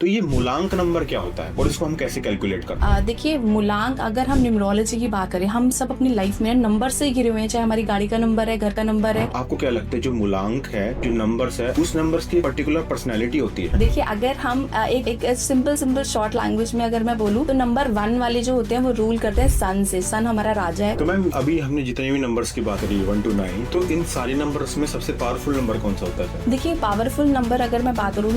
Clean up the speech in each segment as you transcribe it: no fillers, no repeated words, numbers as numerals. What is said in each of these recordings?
तो ये मूलांक नंबर क्या होता है और इसको हम कैसे कैलकुलेट करते हैं? देखिए, मूलांक अगर हम न्यूमरोलॉजी की बात करें, हम सब अपनी लाइफ में नंबर से ही घिरे हुए हैं, चाहे हमारी गाड़ी का नंबर है, घर का नंबर है। आपको क्या लगता है जो मूलांक है, जो नंबर्स है, उस नंबर्स की पर्टिकुलर पर्सनैलिटी होती है? देखिए, अगर हम एक सिंपल शॉर्ट लैंग्वेज में अगर मैं बोलूँ तो नंबर 1 वाले जो होते हैं वो रूल करते हैं सन से। सन हमारा राजा है। तो मैम अभी हमने जितने भी नंबर्स की बात करी 1 to 9, तो इन सारे नंबर्स में सबसे पावरफुल नंबर कौन सा होता है? देखिए, पावरफुल नंबर अगर मैं बात करूँ,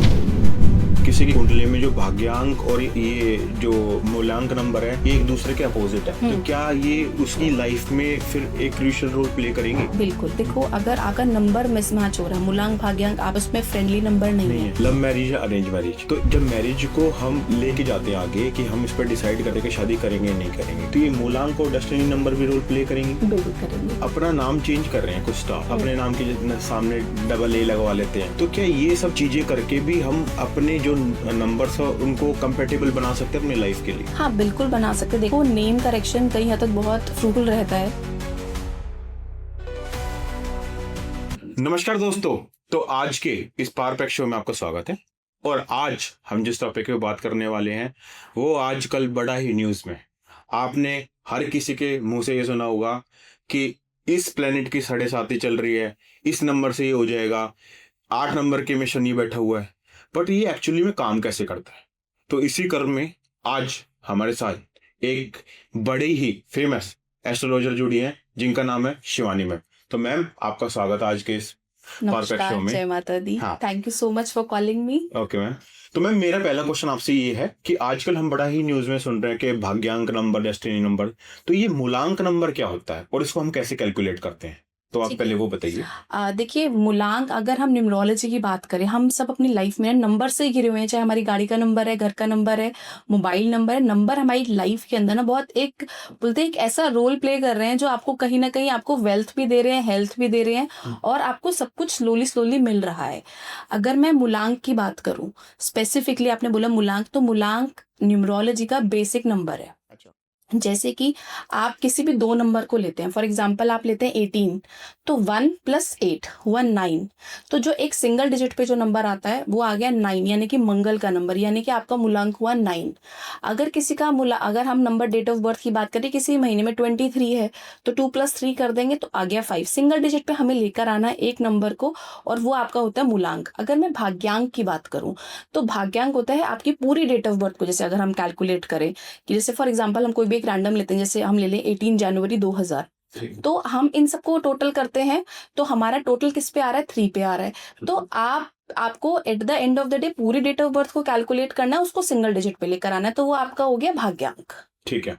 किसी की कुंडली में जो भाग्यांक और ये जो मूलांक नंबर है ये एक दूसरे के अपोजिट है, तो क्या ये उसकी लाइफ में फिर एक क्रूशियल रोल प्ले करेंगे? बिल्कुल। देखो, अगर आपका नंबर मिसमैच हो रहा है, मूलांक भाग्यांक आपस में फ्रेंडली नंबर नहीं है। लव मैरिज या अरेंज मैरिज, तो जब मैरिज को हम लेके जाते हैं आगे कि हम इस पर डिसाइड करें कि शादी करेंगे या नहीं करेंगे, तो ये मूलांक और डेस्टिनी नंबर भी रोल प्ले करेंगे? बिल्कुल करेंगे। अपना नाम चेंज कर रहे हैं कुछ स्टाफ, अपने नाम के सामने डबल ए लगवा लेते हैं, तो क्या ये सब चीजें करके भी हम अपने जो नंबर्स है उनको कंपेटेबल बना सकते हैं अपनी लाइफ के लिए? हाँ, बिल्कुल बना सकते। देखो, नेम करेक्शन कई हद तक बहुत फ्रूटफुल रहता है। नमस्कार दोस्तों, तो आज के इस पारपेक्ष शो में आपका स्वागत है। और आज हम जिस टॉपिक पे बात करने वाले हैं वो आजकल बड़ा ही न्यूज में। आपने हर किसी के मुंह से ये सुना होगा कि इस प्लेनेट की 7.5 चल रही है, इस नंबर से ये हो जाएगा, 8 नंबर के में शनि बैठा हुआ है। बट ये एक्चुअली में काम कैसे करता है? तो इसी क्रम में आज हमारे साथ एक बड़ी ही फेमस एस्ट्रोलॉजर जुड़ी हैं जिनका नाम है शिवानी मैम। तो मैम, आपका स्वागत आज के इस परफेक्ट शो नमस्कार, में। जय माता दी। हाँ। Thank you so much for calling me. Okay ma'am, तो मैम मेरा पहला क्वेश्चन आपसे ये है कि आजकल हम बड़ा ही न्यूज में सुन रहे हैं कि भाग्यांक नंबर, डेस्टिनी नंबर, तो ये मूलांक नंबर क्या होता है और इसको हम कैसे कैलकुलेट करते हैं? तो आप ठीक पहले है। वो बताइए। देखिए, मूलांक अगर हम न्यूमरोलॉजी की बात करें, हम सब अपनी लाइफ में नंबर से ही घिरे हुए हैं, चाहे हमारी गाड़ी का नंबर है, घर का नंबर है, मोबाइल नंबर है। नंबर हमारी लाइफ के अंदर ना बहुत एक बोलते हैं एक ऐसा रोल प्ले कर रहे हैं जो आपको कहीं ना कहीं आपको वेल्थ भी दे रहे हैं, हेल्थ भी दे रहे हैं, और आपको सब कुछ स्लोली स्लोली मिल रहा है। अगर मैं मूलांक की बात करूं, स्पेसिफिकली आपने बोला मूलांक, तो मूलांक न्यूमरोलॉजी का बेसिक नंबर है। अच्छा। जैसे कि आप किसी भी दो नंबर को लेते हैं, फॉर एग्जाम्पल आप लेते हैं 18, तो 1 + 8 19, तो जो एक सिंगल डिजिट पे जो नंबर आता है वो आ गया 9, यानी कि मंगल का नंबर, यानी कि आपका मूलांक हुआ 9। अगर किसी का अगर हम नंबर डेट ऑफ बर्थ की बात करें, किसी महीने में 23 है, तो 2 + 3 कर देंगे तो आ गया 5। सिंगल डिजिट पे हमें लेकर आना है एक नंबर को, और वो आपका होता है मूलांक। अगर मैं भाग्यांक की बात करूं, तो भाग्यांक होता है आपकी पूरी डेट ऑफ बर्थ को, जैसे अगर हम कैलकुलेट करें कि जैसे फॉर एग्जांपल हम कोई भी एक रैंडम लेते हैं, जैसे हम ले लें 18 जनवरी 2000, तो हम इन सबको टोटल करते हैं तो हमारा टोटल किस पे आ रहा है, 3 पे आ रहा है। तो आपको at the end of the day पूरी डेट ऑफ बर्थ को कैलकुलेट करना है, उसको सिंगल डिजिट पे लेकर आना है, तो वो आपका हो गया भाग्यांक। ठीक है।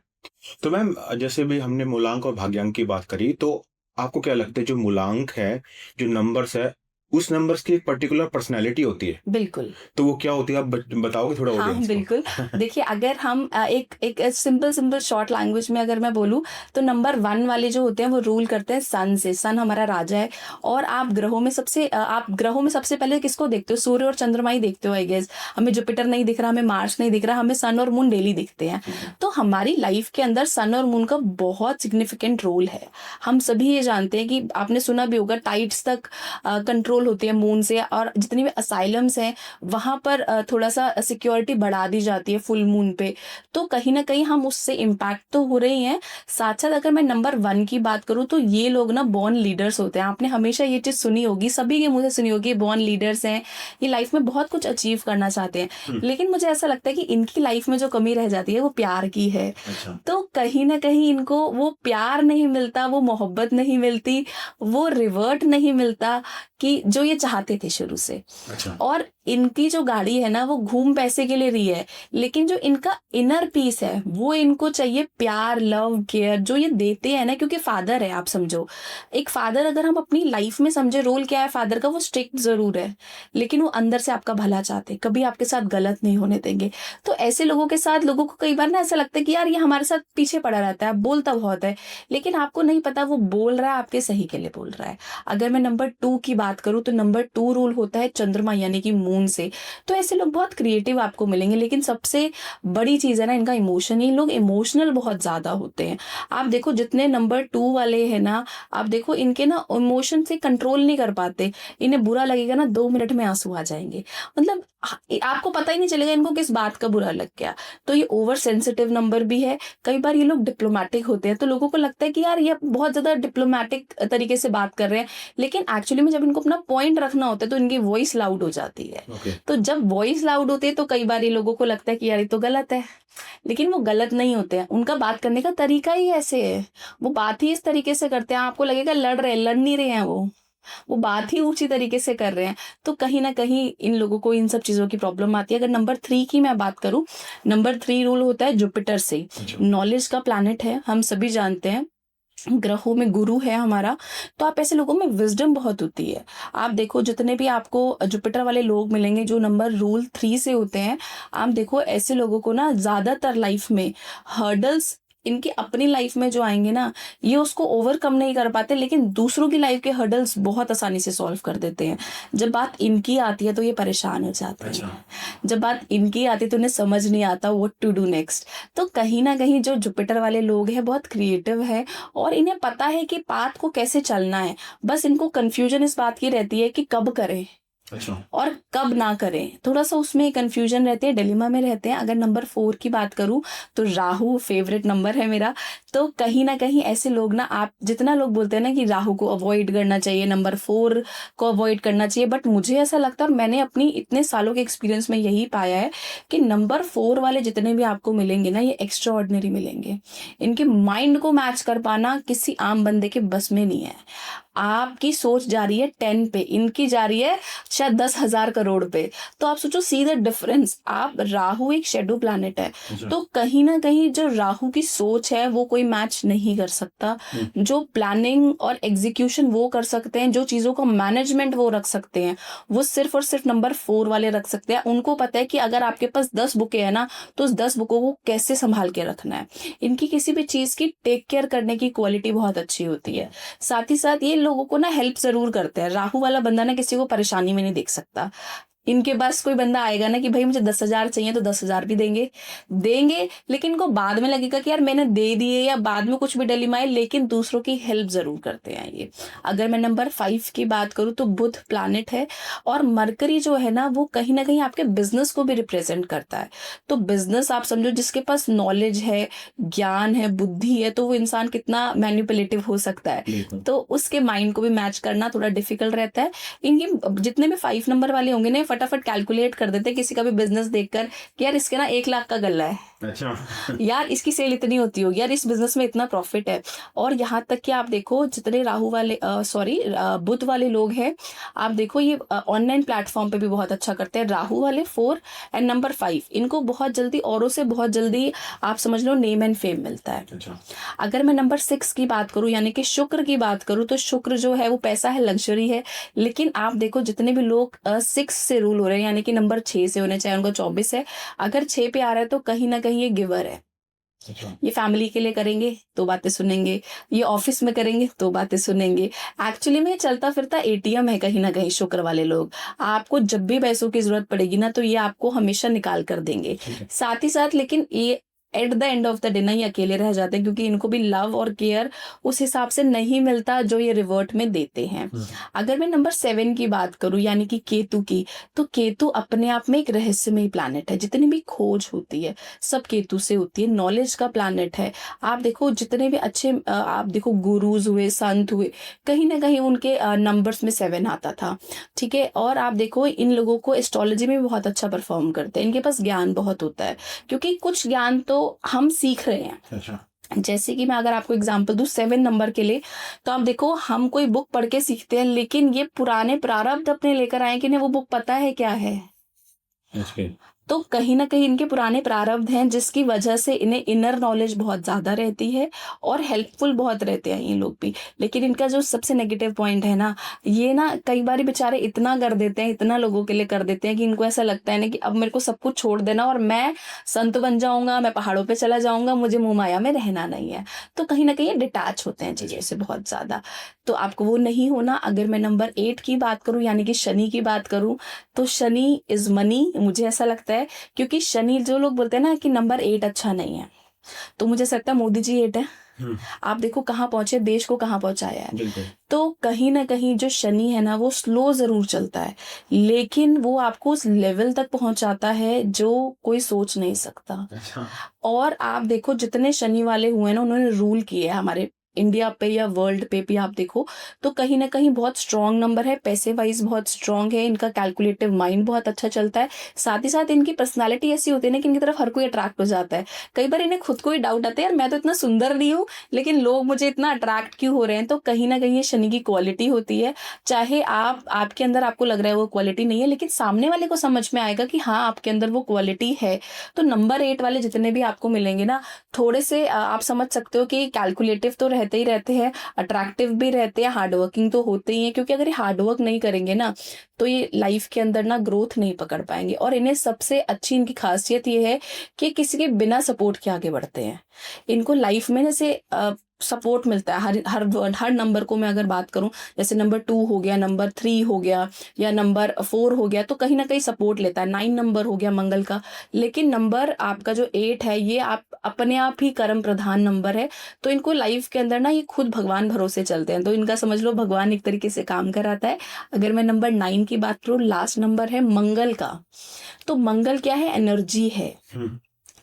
तो मैम जैसे भी हमने मूलांक और भाग्यांक की बात करी, तो आपको क्या लगता है जो मूलांक है, जो नंबर्स है, उस नंबर्स की एक पर्टिकुलर पर्सनैलिटी होती है, बिल्कुल। तो वो क्या होती है? आप बताओगे थोड़ा हाँ, ऑडियंस को? बिल्कुल। देखिए, अगर हम एक सिंपल शॉर्ट लैंग्वेज में अगर मैं बोलूँ, तो नंबर 1 वाले जो होते हैं वो रूल करते हैं सन से। सन हमारा राजा है। और आप ग्रहों में सबसे पहले किसको देखते हो? सूर्य और चंद्रमा ही देखते हो, आई गेस। हमें जुपिटर नहीं दिख रहा, हमें मार्स नहीं दिख रहा, हमें सन और मून डेली दिखते हैं। तो हमारी लाइफ के अंदर सन और मून का बहुत सिग्निफिकेंट रोल है। हम सभी ये जानते हैं कि आपने सुना भी होगा, टाइड्स तक कंट्रोल होती है मून से, और जितनी भी असाइलम्स हैं वहां पर थोड़ा सा सिक्योरिटी बढ़ा दी जाती है फुल मून पे। तो कहीं ना कहीं हम उससे इम्पैक्ट तो हो रही हैं। साथ साथ अगर मैं नंबर 1 की बात करूं, तो ये लोग ना बॉर्न लीडर्स होते हैं। आपने हमेशा ये चीज सुनी होगी, सभी के मुंह से सुनी होगी, बॉर्न लीडर्स हैं, ये लाइफ में बहुत कुछ अचीव करना चाहते हैं। लेकिन मुझे ऐसा लगता है कि इनकी लाइफ में जो कमी रह जाती है वो प्यार की है। अच्छा। तो कहीं ना कहीं इनको वो प्यार नहीं मिलता, वो मोहब्बत नहीं मिलती, वो रिवर्ट नहीं मिलता कि जो ये चाहते थे शुरू से। अच्छा। और इनकी जो गाड़ी है ना, वो घूम पैसे के लिए रही है, लेकिन जो इनका इनर पीस है वो इनको चाहिए प्यार, लव, केयर, जो ये देते हैं ना। क्योंकि फादर है, आप समझो, एक फादर अगर हम अपनी लाइफ में समझे, रोल क्या है फादर का, वो स्ट्रिक्ट जरूर है, लेकिन वो अंदर से आपका भला चाहते, कभी आपके साथ गलत नहीं होने देंगे। तो ऐसे लोगों के साथ लोगों को कई बार ना ऐसा लगता है कि यार ये हमारे साथ पीछे पड़ा रहता है, बोलता बहुत है, लेकिन आपको नहीं पता वो बोल रहा है आपके सही के लिए बोल रहा है। अगर मैं नंबर 2 की बात करूँ तो नंबर 2 रूल होता है चंद्रमा यानी कि मून से। तो ऐसे लोग बहुत क्रिएटिव आपको मिलेंगे, लेकिन सबसे बड़ी चीज़ है ना इनका इमोशन। ये लोग इमोशनल बहुत ज़्यादा होते हैं। आप देखो जितने नंबर 2 वाले हैं ना, आप देखो इनके ना इमोशन से कंट्रोल नहीं कर पाते। इन्हें बुरा लगेगा ना 2 मिनट में आंसू आ जाएंगे। मतलब आपको पता ही नहीं चलेगा इनको किस बात का बुरा लग गया। तो ये ओवर सेंसिटिव नंबर भी है। कई बार ये लोग डिप्लोमेटिक होते हैं, तो लोगों को लगता है कि यार ये बहुत ज़्यादा डिप्लोमेटिक तरीके से बात कर रहे हैं, लेकिन एक्चुअली में जब इनको अपना पॉइंट रखना होता है तो इनकी वॉइस लाउड हो जाती है। तो जब वॉइस लाउड होती है तो कई बार ये लोगों को लगता है कि यार ये तो गलत है, लेकिन वो गलत नहीं होते हैं। उनका बात करने का तरीका ही ऐसे है, वो बात ही इस तरीके से करते हैं, आपको लगेगा लड़ नहीं रहे हैं, वो बात ही ऊंची तरीके से कर रहे हैं। तो कहीं ना कहीं इन लोगों को इन सब चीज़ों की प्रॉब्लम आती है। अगर नंबर 3 की मैं बात करूं, नंबर 3 रूल होता है जुपिटर से। नॉलेज का प्लैनेट है, हम सभी जानते हैं, ग्रहों में गुरु है हमारा। तो आप ऐसे लोगों में विजडम बहुत होती है। आप देखो जितने भी आपको जुपिटर वाले लोग मिलेंगे जो नंबर रूल 3 से होते हैं, आप देखो ऐसे लोगों को ना ज़्यादातर लाइफ में हर्डल्स इनकी अपनी लाइफ में जो आएंगे ना, ये उसको ओवरकम नहीं कर पाते, लेकिन दूसरों की लाइफ के हर्डल्स बहुत आसानी से सॉल्व कर देते हैं। जब बात इनकी आती है तो ये परेशान हो जाते हैं। जब बात इनकी आती है तो उन्हें समझ नहीं आता व्हाट टू डू नेक्स्ट। तो कहीं ना कहीं जो जुपिटर वाले लोग हैं बहुत क्रिएटिव है, और इन्हें पता है कि पाथ को कैसे चलना है। बस इनको कंफ्यूजन इस बात की रहती है कि कब करें और कब ना करें, थोड़ा सा उसमें कंफ्यूजन रहती है, डिलेमा में रहते हैं। अगर नंबर 4 की बात करूं तो राहु फेवरेट नंबर है मेरा। तो कहीं ना कहीं ऐसे लोग ना, आप जितना लोग बोलते हैं ना कि राहु को अवॉइड करना चाहिए, नंबर 4 को अवॉइड करना चाहिए, बट मुझे ऐसा लगता है और मैंने अपनी इतने सालों के एक्सपीरियंस में यही पाया है कि नंबर 4 वाले जितने भी आपको मिलेंगे ना, ये एक्स्ट्रा ऑर्डिनरी मिलेंगे। इनके माइंड को मैच कर पाना किसी आम बंदे के बस में नहीं है। आपकी सोच जा रही है 10 पे, इनकी जा रही है शायद 10,000 करोड़ पे। तो आप सोचो, सी द डिफरेंस। आप राहु एक शेडो प्लैनेट है, तो कहीं ना कहीं जो राहु की सोच है वो कोई मैच नहीं कर सकता। जो प्लानिंग और एग्जीक्यूशन वो कर सकते हैं, जो चीज़ों का मैनेजमेंट वो रख सकते हैं, वो सिर्फ और सिर्फ नंबर 4 वाले रख सकते हैं। उनको पता है कि अगर आपके पास 10 बुकें हैं ना, तो उस 10 बुकों को कैसे संभाल के रखना है। इनकी किसी भी चीज़ की टेक केयर करने की क्वालिटी बहुत अच्छी होती है। साथ ही साथ ये लोगों को ना हेल्प जरूर करते हैं। राहु वाला बंदा ना किसी को परेशानी में नहीं देख सकता। इनके पास कोई बंदा आएगा ना कि भाई मुझे 10,000 चाहिए, तो 10,000 भी देंगे, लेकिन इनको बाद में लगेगा कि यार मैंने दे दिए, या बाद में कुछ भी डिलेमाए, लेकिन दूसरों की हेल्प जरूर करते हैं ये। अगर मैं नंबर 5 की बात करूँ तो बुध प्लैनेट है, और मरकरी जो है ना वो कहीं ना कहीं आपके बिजनेस को भी रिप्रेजेंट करता है। तो बिजनेस आप समझो, जिसके पास नॉलेज है, ज्ञान है, बुद्धि है, तो वो इंसान कितना मैनिपुलेटिव हो सकता है। तो उसके माइंड को भी मैच करना थोड़ा डिफिकल्ट रहता है। इनके जितने भी 5 नंबर वाले होंगे ना, फटाफट कैलकुलेट कर देते किसी का भी बिजनेस देखकर कि यार इसके ना 1 लाख का गल्ला है, अच्छा यार इसकी सेल इतनी होती होगी, यार इस बिजनेस में इतना प्रॉफिट है। और यहाँ तक कि आप देखो जितने राहु वाले बुध वाले लोग हैं, आप देखो ये ऑनलाइन प्लेटफॉर्म पे भी बहुत अच्छा करते हैं। राहु वाले 4 एंड नंबर 5, इनको बहुत जल्दी औरों से बहुत जल्दी आप समझ लो नेम एंड फेम मिलता है। अच्छा। अगर मैं नंबर 6 की बात करूं यानी कि शुक्र की बात करूं, तो शुक्र जो है वो पैसा है, लग्जरी है। लेकिन आप देखो जितने भी लोग 6 से रूल हो रहे हैं, यानी कि नंबर 6 से होने चाहे उनको 24 है, अगर 6 पे आ रहा है तो कहीं ना कहीं ये गिवर है। ये फैमिली के लिए करेंगे तो बातें सुनेंगे, ये ऑफिस में करेंगे तो बातें सुनेंगे। एक्चुअली में चलता फिरता एटीएम है कहीं ना कहीं शुक्र वाले लोग। आपको जब भी पैसों की जरूरत पड़ेगी ना, तो ये आपको हमेशा निकाल कर देंगे। साथ ही साथ लेकिन ये at the end of the day ना ये अकेले रह जाते हैं, क्योंकि इनको भी लव और केयर उस हिसाब से नहीं मिलता जो ये रिवर्ट में देते हैं। अगर मैं नंबर 7 की बात करूं यानी कि केतु की, तो केतु अपने आप में एक रहस्यमय प्लैनेट है। जितनी भी खोज होती है सब केतु से होती है। नॉलेज का प्लैनेट है। आप देखो जितने भी अच्छे आप देखो गुरुज हुए, संत हुए, कहीं ना कहीं उनके नंबर्स में 7 आता था। ठीक है। और आप देखो इन लोगों को एस्ट्रोलॉजी में बहुत अच्छा परफॉर्म करते हैं। इनके पास ज्ञान बहुत होता है, क्योंकि कुछ ज्ञान तो हम सीख रहे हैं। अच्छा। जैसे कि मैं अगर आपको एग्जांपल दूं 7 नंबर के लिए, तो आप देखो हम कोई बुक पढ़ के सीखते हैं, लेकिन ये पुराने प्रारब्ध अपने लेकर आए कि नहीं, वो बुक पता है क्या है। तो कहीं न कहीं इनके पुराने प्रारब्ध हैं जिसकी वजह से इन्हें इनर नॉलेज बहुत ज़्यादा रहती है और हेल्पफुल बहुत रहते हैं ये लोग भी। लेकिन इनका जो सबसे नेगेटिव पॉइंट है ना, ये ना कई बारी बेचारे इतना कर देते हैं, इतना लोगों के लिए कर देते हैं कि इनको ऐसा लगता है ना कि अब मेरे को सब कुछ छोड़ देना और मैं संत बन जाऊँगा, मैं पहाड़ों पे चला जाऊँगा, मुझे मोहमाया में रहना नहीं है। तो कहीं न कहीं ये डिटैच होते हैं चीज़ों से बहुत ज़्यादा। तो आपको वो नहीं होना। अगर मैं नंबर 8 की बात करूँ यानी कि शनि की बात करूँ, तो शनि इज़ मनी, मुझे ऐसा लगता है, क्योंकि शनि जो लोग बोलते हैं ना कि नंबर 8 अच्छा नहीं है, तो मुझे ऐसा लगता है मोदी जी 8 है। हम्म, आप देखो कहाँ पहुंचे, देश को कहाँ पहुंचाया है। बिल्कुल। तो कहीं ना कहीं जो शनि है ना वो स्लो जरूर चलता है, लेकिन वो आपको उस लेवल तक पहुंचाता है जो कोई सोच नहीं सकता। अच्छा। और आप देखो जितने शनि वाले हुए ना उन्होंने रूल किए है हमारे इंडिया पे या वर्ल्ड पे भी आप देखो, तो कहीं ना कहीं बहुत स्ट्रांग नंबर है, पैसे वाइज बहुत स्ट्रांग है, इनका कैलकुलेटिव माइंड बहुत अच्छा चलता है। साथ ही साथ इनकी पर्सनालिटी ऐसी होती है ना कि इनकी तरफ हर कोई अट्रैक्ट हो जाता है। कई बार इन्हें खुद को ही डाउट आता है, यार मैं तो इतना सुंदर नहीं हूँ, लेकिन लोग मुझे इतना अट्रैक्ट क्यों हो रहे हैं। तो कहीं ना कहीं ये शनि की क्वालिटी होती है। चाहे आप आपके अंदर आपको लग रहा है वो क्वालिटी नहीं है, लेकिन सामने वाले को समझ में आएगा कि हाँ आपके अंदर वो क्वालिटी है। तो नंबर 8 वाले जितने भी आपको मिलेंगे ना, थोड़े से आप समझ सकते हो कि कैलकुलेटिव तो रहते ही रहते हैं, अट्रैक्टिव भी रहते हैं, हार्ड वर्किंग तो होते ही हैं, क्योंकि अगर ये हार्ड वर्क नहीं करेंगे ना तो ये लाइफ के अंदर ना ग्रोथ नहीं पकड़ पाएंगे। और इन्हें सबसे अच्छी इनकी खासियत ये है कि किसी के बिना सपोर्ट के आगे बढ़ते हैं। इनको लाइफ में जैसे सपोर्ट मिलता है हर हर हर नंबर को मैं अगर बात करूं, जैसे नंबर 2 हो गया, नंबर 3 हो गया या नंबर 4 हो गया, तो कहीं ना कहीं सपोर्ट लेता है। 9 नंबर हो गया मंगल का। लेकिन नंबर आपका जो 8 है ये आप अपने आप ही कर्म प्रधान नंबर है। तो इनको लाइफ के अंदर ना ये खुद भगवान भरोसे चलते हैं, तो इनका समझ लो भगवान एक तरीके से काम कराता है। अगर मैं नंबर 9 की बात करूँ, लास्ट नंबर है मंगल का। तो मंगल क्या है, एनर्जी है। हम्म,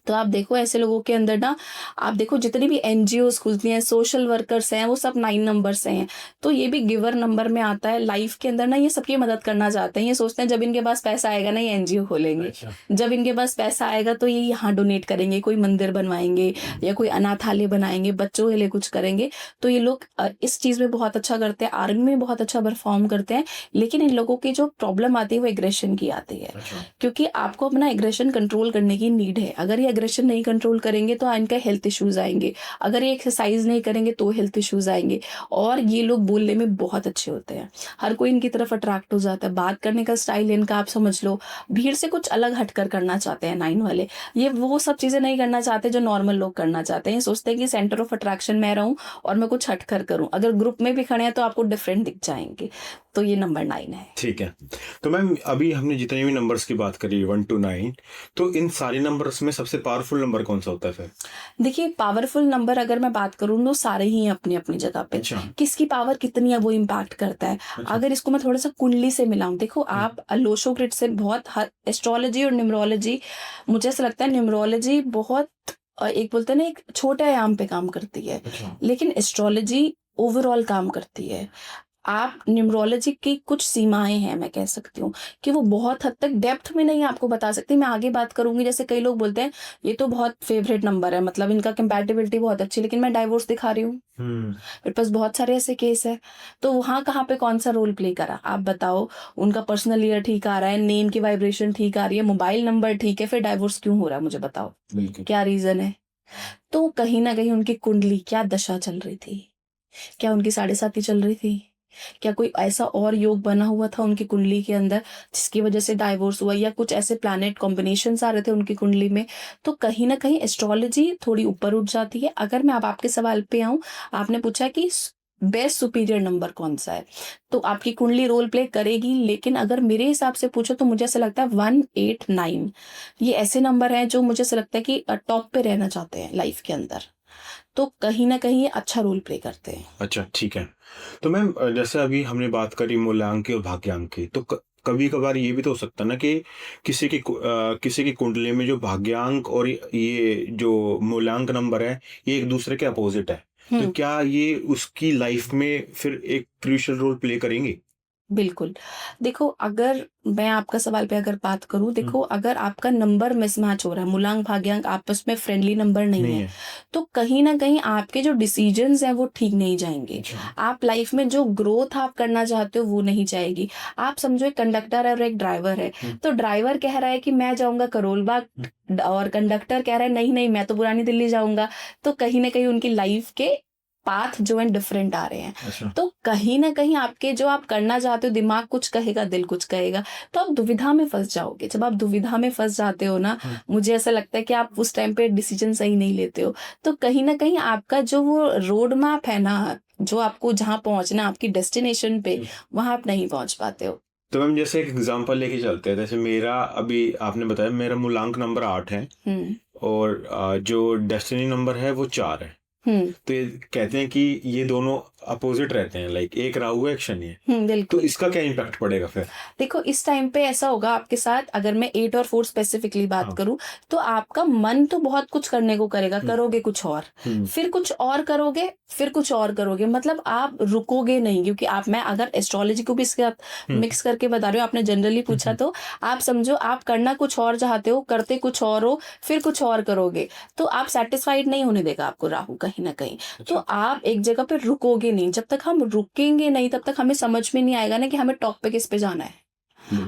तो आप देखो ऐसे लोगों के अंदर ना, आप देखो जितनी भी एनजीओ खुलती हैं, सोशल वर्कर्स हैं, वो सब 9 नंबर से हैं। तो ये भी गिवर नंबर में आता है। लाइफ के अंदर ना ये सबकी मदद करना चाहते हैं। ये सोचते हैं जब इनके पास पैसा आएगा ना ये एनजीओ खोलेंगे। अच्छा। जब इनके पास पैसा आएगा तो ये यहाँ डोनेट करेंगे, कोई मंदिर बनवाएंगे या कोई अनाथालय बनाएंगे, बच्चों के लिए कुछ करेंगे। तो ये लोग इस चीज में बहुत अच्छा करते हैं, आर्मी में बहुत अच्छा परफॉर्म करते हैं। लेकिन इन लोगों की जो प्रॉब्लम आती है वो एग्रेशन की आती है, अच्छा। क्योंकि आपको अपना एग्रेशन कंट्रोल करने की नीड है। अगर ये एग्रेशन नहीं कंट्रोल करेंगे तो इनका हेल्थ इश्यूज आएंगे, अगर ये एक्सरसाइज नहीं करेंगे तो हेल्थ इश्यूज आएंगे। और ये लोग बोलने में बहुत अच्छे होते हैं, हर कोई इनकी तरफ अट्रैक्ट हो जाता है। बात करने का स्टाइल इनका आप समझ लो भीड़ से कुछ अलग हटकर करना चाहते हैं 9 वाले। ये वो सब चीजें नहीं करना चाहते जो नॉर्मल लोग करना चाहते हैं। ये सोचते हैं कि सेंटर ऑफ अट्रैक्शन मैं रहूं और मैं कुछ हटकर करूं। अगर ग्रुप में भी खड़े हैं तो आपको डिफरेंट दिख जाएंगे। तो ये नंबर 9 है। ठीक है। तो मैम अभी हमने जितने भी नंबर्स की बात करी 1 to 9, तो इन सारे नंबर्स में सबसे पावरफुल नंबर कौन सा होता है फिर? देखिए पावरफुल नंबर अगर मैं बात करूँ तो सारे ही हैं अपनी अपनी जगह पे। अच्छा। किसकी पावर कितनी है वो इम्पैक्ट करता है। अच्छा। अगर इसको मैं थोड़ा सा कुंडली से मिलाऊं, देखो आप लोशो ग्रिड से बहुत हर एस्ट्रोलॉजी और न्यूमरोलॉजी, मुझे ऐसा लगता है न्यूमरोलॉजी बहुत एक बोलते हैं ना एक छोटे आयाम पे काम करती है, अच्छा। लेकिन एस्ट्रोलॉजी ओवरऑल काम करती है। आप न्यूमरोलॉजी की कुछ सीमाएं हैं, मैं कह सकती हूँ कि वो बहुत हद तक डेप्थ में नहीं आपको बता सकती। मैं आगे बात करूंगी। जैसे कई लोग बोलते हैं ये तो बहुत फेवरेट नंबर है, मतलब इनका कंपैटिबिलिटी बहुत अच्छी, लेकिन मैं डाइवोर्स दिखा रही हूँ। मेरे पास बहुत सारे ऐसे केस है। तो वहां कहाँ पे कौन सा रोल प्ले करा आप बताओ। उनका पर्सनल ईयर ठीक आ रहा है, नेम की वाइब्रेशन ठीक आ रही है, मोबाइल नंबर ठीक है, फिर डाइवोर्स क्यों हो रहा है मुझे बताओ, बिल्कुल। क्या रीजन है। तो कहीं ना कहीं उनकी कुंडली क्या दशा चल रही थी, क्या उनकी 7.5 चल रही थी, क्या कोई ऐसा और योग बना हुआ था उनकी कुंडली के अंदर जिसकी वजह से डाइवोर्स हुआ, या कुछ ऐसे प्लैनेट कॉम्बिनेशंस आ रहे थे उनकी कुंडली में। तो कहीं ना कहीं एस्ट्रोलॉजी थोड़ी ऊपर उठ जाती है। अगर मैं अब आपके सवाल पे आऊं, आपने पूछा कि बेस्ट सुपीरियर नंबर कौन सा है, तो आपकी कुंडली रोल प्ले करेगी। लेकिन अगर मेरे हिसाब से पूछो तो मुझे ऐसा लगता है 1, 8, 9 ये ऐसे नंबर हैं जो मुझे ऐसा लगता है कि टॉप पे रहना चाहते हैं लाइफ के अंदर। तो कहीं ना कहीं ये अच्छा रोल प्ले करते हैं। अच्छा, ठीक है। तो मैम जैसे अभी हमने बात करी मूल्यांक की और भाग्यांक की, तो कभी कभार ये भी तो हो सकता है ना कि किसी की कुंडली में जो भाग्यांक और ये जो मूल्यांक नंबर है ये एक दूसरे के अपोजिट है, तो क्या ये उसकी लाइफ में फिर एक क्रूशियल रोल प्ले करेंगे? बिल्कुल। देखो, अगर मैं आपका सवाल पे अगर बात करूँ, देखो अगर आपका नंबर मिसमैच हो रहा है, मूलांक भाग्यांक आपस में फ्रेंडली नंबर नहीं नहीं है, है। तो कहीं न कहीं आपके जो डिसीजंस हैं वो ठीक नहीं जाएँगे। अच्छा। आप लाइफ में जो ग्रोथ आप करना चाहते हो वो नहीं जाएगी। आप समझो एक कंडक्टर है और एक ड्राइवर है, तो ड्राइवर कह रहा है कि मैं जाऊँगा करोल बाग और कंडक्टर कह रहा है नहीं, नहीं मैं तो पुरानी दिल्ली जाऊँगा। तो कहीं न कहीं उनकी लाइफ के पाथ जो हैं डिफरेंट आ रहे हैं। अच्छा। तो कहीं न कहीं आपके जो आप करना चाहते हो, दिमाग कुछ कहेगा, दिल कुछ कहेगा, तो आप दुविधा में फँस जाओगे। जब आप दुविधा में फँस जाते हो ना, मुझे ऐसा लगता है कि आप उस टाइम पे डिसीजन सही नहीं लेते हो। तो कहीं न कहीं आपका जो वो रोड मैप है ना, जो आपको जहाँ पहुँचना है, आपकी डेस्टिनेशन पे, वहाँ आप नहीं पहुँच पाते हो। तो मैम जैसे एक एग्जांपल लेके चलते हैं, जैसे मेरा अभी आपने बताया मेरा मूलांक नंबर 8 है हुँ, और जो डेस्टिनी नंबर है वो 4 है। हुँ, तो ये कहते हैं कि ये दोनों अपोजिट रहते हैं, लाइक एक राहु है एक शनि है। तो बिल्कुल। इसका क्या इम्पैक्ट पड़ेगा फिर? देखो, इस टाइम पे ऐसा होगा आपके साथ, अगर मैं 8 और 4 स्पेसिफिकली बात हाँ। करूँ, तो आपका मन तो बहुत कुछ करने को करेगा, करोगे कुछ और, फिर कुछ और करोगे, फिर कुछ और करोगे, मतलब आप रुकोगे नहीं, क्योंकि आप मैं अगर एस्ट्रोलॉजी को भी इसके साथ मिक्स करके बता रही हूँ, आपने जनरली पूछा, तो आप समझो आप करना कुछ और चाहते हो, करते कुछ और हो, फिर कुछ और करोगे, तो आप सैटिस्फाइड नहीं होने देगा आपको राहु कहीं न कहीं। तो आप एक जगह पे रुकोगे नहीं, जब तक हम रुकेंगे नहीं तब तक हमें समझ में नहीं आएगा ना कि हमें टॉप पे किस पे जाना है।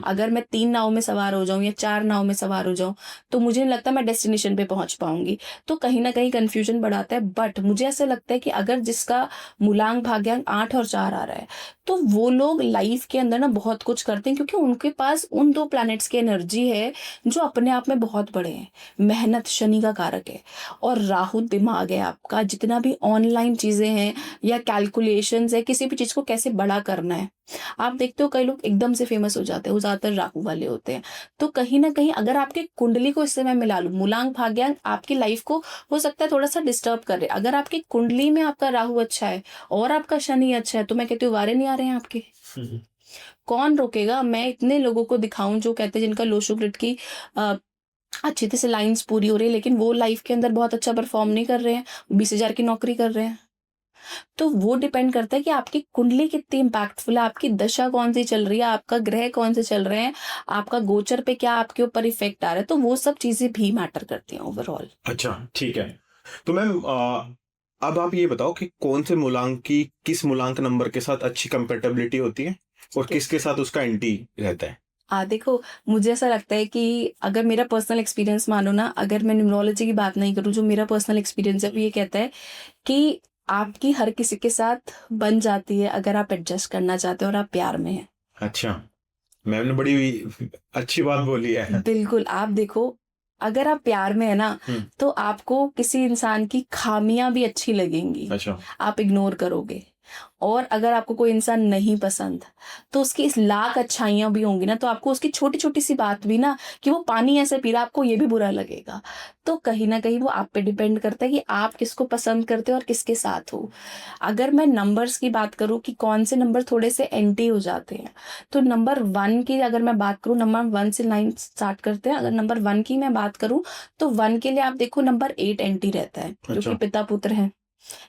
अगर मैं 3 नाव में सवार हो जाऊँ या 4 नाव में सवार हो जाऊँ, तो मुझे नहीं लगता मैं डेस्टिनेशन पे पहुँच पाऊँगी। तो कहीं न कहीं कन्फ्यूज़न बढ़ाता है, बट मुझे ऐसा लगता है कि अगर जिसका मूलांक भाग्यांक 8 और 4 आ रहा है, तो वो लोग लाइफ़ के अंदर ना बहुत कुछ करते हैं, क्योंकि उनके पास उन 2 प्लैनेट्स की एनर्जी है, जो अपने आप में बहुत बड़े हैं। मेहनत शनि का कारक है और राहु दिमाग है आपका, जितना भी ऑनलाइन चीज़ें हैं या कैलकुलेशंस है, किसी भी चीज़ को कैसे बड़ा करना है। आप देखते हो कई लोग एकदम से फेमस हो जाते हैं, वो ज़्यादातर राहु वाले होते हैं। तो कहीं न कहीं अगर आपकी कुंडली को इससे मैं मिला लूँ, मूलांक भाग्यांक आपकी लाइफ़ को हो सकता है थोड़ा-सा डिस्टर्ब करे। अगर आपकी कुंडली में आपका राहु अच्छा है और आपका शनि अच्छा है, तो मैं कहती हूँ वारे नहीं आ रहे हैं आपके। कौन रोकेगा? मैं इतने लोगों को दिखाऊँ जो कहते हैं जिनका लो शुक्र की अ, अच्छी तरह से लाइन्स पूरी हो रही है, लेकिन वो लाइफ़ के अंदर बहुत अच्छा परफ़ॉर्म नहीं कर रहे हैं, 20,000 की नौकरी कर रहे हैं। तो वो डिपेंड करता है कि आपकी कुंडली कितनी इम्पैक्टफुल है, आपकी दशा कौन-सी चल रही है, आपका ग्रह कौन से चल रहे हैं, आपका गोचर पे क्या आपके ऊपर इफ़ेक्ट आ रहा है, तो वो सब चीज़ें भी मैटर करती हैं ओवरऑल। अच्छा, ठीक है। तो मैम अब आप ये बताओ कि कौन से मूलांक की किस मूलांक नंबर के साथ अच्छी कंपैटिबिलिटी होती है और किसके साथ उसका एंटी रहता है? देखो, मुझे ऐसा लगता है कि अगर मेरा पर्सनल एक्सपीरियंस मानो ना, अगर मैं न्यूमरोलॉजी की बात नहीं करूँ, जो मेरा पर्सनल एक्सपीरियंस है वो ये कहता है कि आपकी हर किसी के साथ बन जाती है, अगर आप एडजस्ट करना चाहते हो और आप प्यार में हैं। अच्छा, मैम ने बड़ी अच्छी बात बोली है। बिल्कुल, आप देखो, अगर आप प्यार में हैं ना, तो आपको किसी इंसान की खामियाँ भी अच्छी लगेंगी, अच्छा। आप इग्नोर करोगे। और अगर आपको कोई इंसान नहीं पसंद, तो उसकी इस लाख अच्छाइयाँ भी होंगी ना, तो आपको उसकी छोटी-छोटी सी बात भी ना, कि वो पानी ऐसे पी रहा है, आपको ये भी बुरा लगेगा। तो कहीं न कहीं वो आप पे डिपेंड करता है कि आप किसको पसंद करते हो और किसके साथ हो। अगर मैं नंबर्स की बात करूँ कि कौन से नंबर थोड़े से एंटी हो जाते हैं, तो नंबर 1 की अगर मैं बात करूँ, नंबर 1 से 9 स्टार्ट करते हैं। अगर नंबर 1 की मैं बात करूँ, तो 1 के लिए आप देखो नंबर 8 एंटी रहता है, जो कि अच्छा। पिता-पुत्र हैं।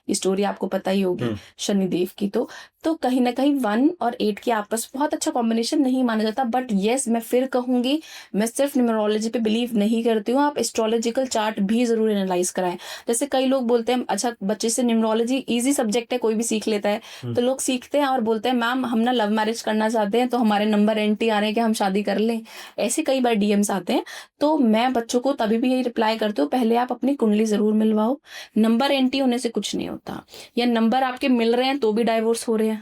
ये स्टोरी आपको पता ही होगी हुँ। शनिदेव की। तो कहीं न कहीं 1 और 8 के आपस में बहुत अच्छा कॉम्बिनेशन नहीं माना जाता, बट येस मैं फिर कहूँगी, मैं सिर्फ़ न्यूमरोलॉजी पे बिलीव नहीं करती हूँ, आप एस्ट्रोलॉजिकल चार्ट भी ज़रूर एनालाइज़ कराएँ। जैसे कई लोग बोलते हैं, अच्छा बच्चे से न्यूमरोलॉजी ईज़ी सब्जेक्ट है, कोई भी सीख लेता है। तो लोग सीखते हैं और बोलते हैं मैम हम ना लव मैरिज करना चाहते हैं, तो हमारे नंबर एंटी आ रहे हैं कि हम शादी कर लें। ऐसे कई बार डीएम्स आते हैं। तो मैं बच्चों को तभी भी यही रिप्लाई करती हूँ, पहले आप अपनी कुंडली ज़रूर मिलवाओ। नंबर एंटी होने से कुछ नहीं होता, या नंबर आपके मिल रहे हैं तो भी डाइवोर्स हो रहे हैं।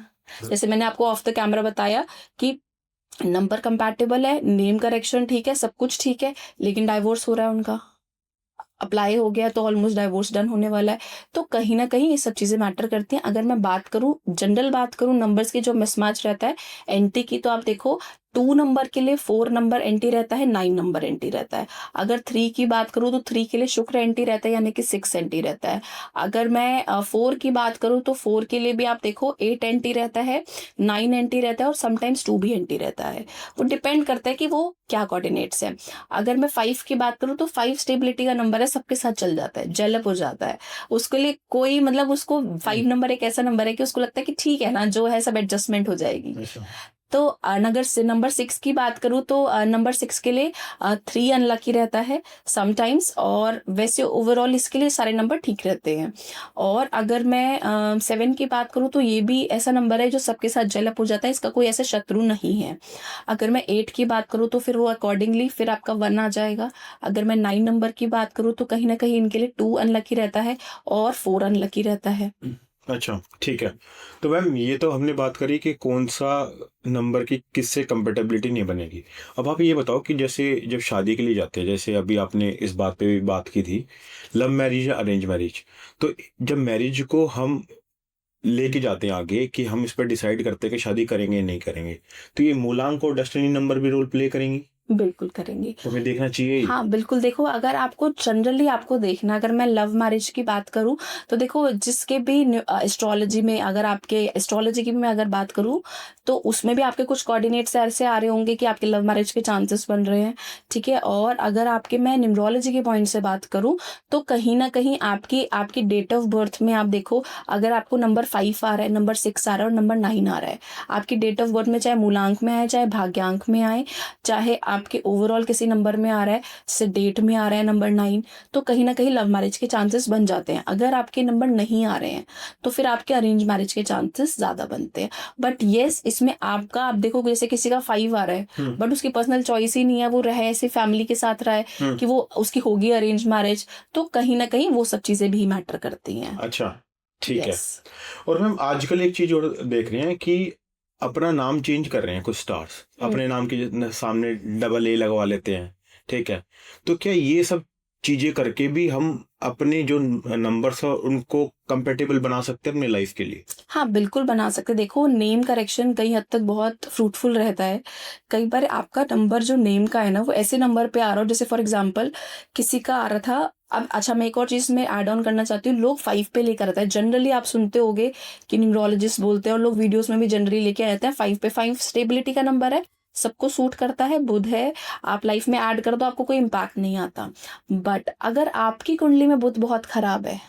जैसे मैंने आपको ऑफ द कैमरा बताया कि नंबर कंपैटिबल है, नेम करेक्शन ठीक है, सब कुछ ठीक है, लेकिन डाइवोर्स हो रहा है उनका। अप्लाई हो गया तो ऑलमोस्ट डाइवोर्स डन होने वाला है। तो कहीं न कहीं ये सब चीज़ें मैटर करती हैं। अगर मैं बात करूँ, जनरल बात करूँ नंबर्स की जो मिसमैच रहता है, एंटी की, तो आप देखो 2 नंबर के लिए 4 नंबर एंटी रहता है, 9 नंबर एंटी रहता है। अगर 3 की बात करूँ तो 3 के लिए शुक्र एंटी रहता है, यानी कि 6 एंटी रहता है। अगर मैं 4 की बात करूँ तो 4 के लिए भी आप देखो 8 एंटी रहता है, 9 एंटी रहता है और समटाइम्स 2 भी एंटी रहता है। वो डिपेंड करता है कि वो क्या कोऑर्डिनेट्स हैं। अगर मैं 5 की बात करूँ तो 5 स्टेबिलिटी का नंबर है, सबके साथ चल जाता है, जेलअप हो जाता है। उसके लिए कोई मतलब उसको 5 नंबर एक ऐसा नंबर है कि उसको लगता है कि ठीक है ना, जो है सब एडजस्टमेंट हो जाएगी। तो अगर से नंबर 6 की बात करूँ तो नंबर 6 के लिए 3 अनलकी रहता है समटाइम्स, और वैसे ओवरऑल इसके लिए सारे नंबर ठीक रहते हैं। और अगर मैं 7 की बात करूँ तो ये भी ऐसा नंबर है जो सबके साथ जेलअप हो जाता है, इसका कोई ऐसा शत्रु नहीं है। अगर मैं 8 की बात करूँ तो फिर वो अकॉर्डिंगली फिर आपका 1 आ जाएगा। अगर मैं 9 नंबर की बात करूँ तो कहीं ना कहीं इनके लिए 2 अनलकी रहता है और 4 अनलकी रहता है। अच्छा, ठीक है। तो मैम ये तो हमने बात करी कि कौन सा नंबर की किससे कंपेटेबिलिटी नहीं बनेगी। अब आप ये बताओ कि जैसे जब शादी के लिए जाते हैं, जैसे अभी आपने इस बात पे भी बात की थी, लव मैरिज या अरेंज मैरिज, तो जब मैरिज को हम लेके जाते हैं आगे कि हम इस पर डिसाइड करते हैं कि शादी करेंगे या नहीं करेंगे, तो ये मूलांक और डेस्टिनी नंबर भी रोल प्ले करेंगी, बिल्कुल करेंगे। तो हमें देखना चाहिए ही। हाँ, बिल्कुल देखो, अगर आपको जनरली आपको देखना, अगर मैं लव मैरिज की बात करूँ तो देखो जिसके भी एस्ट्रोलॉजी में, अगर आपके एस्ट्रोलॉजी की भी मैं अगर बात करूँ तो उसमें भी आपके कुछ कोऑर्डिनेट्स ऐसे आ रहे होंगे कि आपके लव मैरिज के चांसेस बन रहे हैं, ठीक है। और अगर आपके मैं न्यूमरोलॉजी के पॉइंट से बात करूँ तो कहीं ना कहीं आपकी आपकी डेट ऑफ बर्थ में आप देखो, अगर आपको नंबर 5 आ रहा है, नंबर 6 आ रहा है और नंबर 9 आ रहा है, आपकी डेट ऑफ बर्थ में चाहे मूलांक में आए चाहे भाग्यांक में आए, चाहे आपके ओवरऑल किसी नंबर में आ रहा है, से डेट में आ रहा है नंबर 9, तो कहीं ना कहीं लव मैरिज के चांसेस बन जाते हैं। अगर आपके नंबर नहीं आ रहे हैं तो फिर आपके अरेंज मैरिज के चांसेस ज्यादा बनते हैं। बट येस, इसमें आपका, आप देखो जैसे किसी का 5 आ रहा है बट उसकी पर्सनल चॉइस ही नहीं है, वो रहे ऐसे फैमिली के साथ रहा है कि वो उसकी होगी अरेंज मैरिज, तो कहीं ना कहीं वो सब चीजें भी मैटर करती हैं। अच्छा, ठीक है। यस। और मैम आजकल एक चीज और देख रहे हैं कि अपना नाम चेंज कर रहे हैं कुछ स्टार्स, अपने नाम के सामने डबल ए लगवा लेते हैं, ठीक है। तो क्या ये सब चीजें करके भी हम अपने जो नंबर्स है उनको कंपेटेबल बना सकते हैं अपने लाइफ के लिए? हाँ, बिल्कुल बना सकते हैं। देखो, नेम करेक्शन कई हद तक बहुत फ्रूटफुल रहता है। कई बार आपका नंबर जो नेम का है ना, वो ऐसे नंबर पे आ रहा हो, जैसे फॉर एग्जांपल किसी का आ रहा था। अब अच्छा, मैं एक और चीज़ में ऐड ऑन करना चाहती हूँ, लोग 5 पे लेकर आता है। जनरली आप सुनते होगे कि न्यूमरोलॉजिस्ट बोलते हैं और लोग वीडियोस में भी जनरली लेके आते हैं 5 पे। 5 स्टेबिलिटी का नंबर है, सबको सूट करता है, बुध है, आप लाइफ में ऐड कर दो, आपको कोई इम्पैक्ट नहीं आता। बट अगर आपकी कुंडली में बुध बहुत खराब है,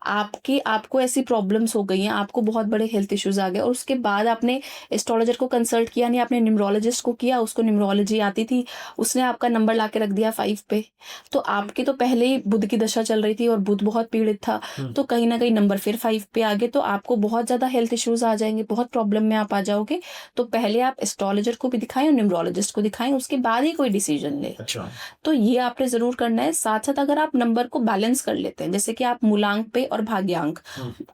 आपको ऐसी प्रॉब्लम्स हो गई हैं, आपको बहुत बड़े हेल्थ इश्यूज आ गए, और उसके बाद आपने एस्ट्रोलॉजर को कंसल्ट किया नहीं, आपने न्यूमरोलॉजिस्ट को किया, उसको न्यूमरोलॉजी आती थी, उसने आपका नंबर ला के रख दिया 5 पे, तो आपकी तो पहले ही बुध की दशा चल रही थी और बुध बहुत पीड़ित था, तो कहीं ना कहीं नंबर फिर 5 पे आ गए, तो आपको बहुत ज्यादा हेल्थ इश्यूज आ जाएंगे, बहुत प्रॉब्लम में आप आ जाओगे। तो पहले आप एस्ट्रोलॉजर को भी दिखाएं और न्यूमरोलॉजिस्ट को दिखाएं, उसके बाद ही कोई डिसीजन ले। अच्छा, तो ये आपने जरूर करना है। साथ साथ अगर आप नंबर को बैलेंस कर लेते हैं, जैसे कि आप मूलांक पे और भाग्यांक,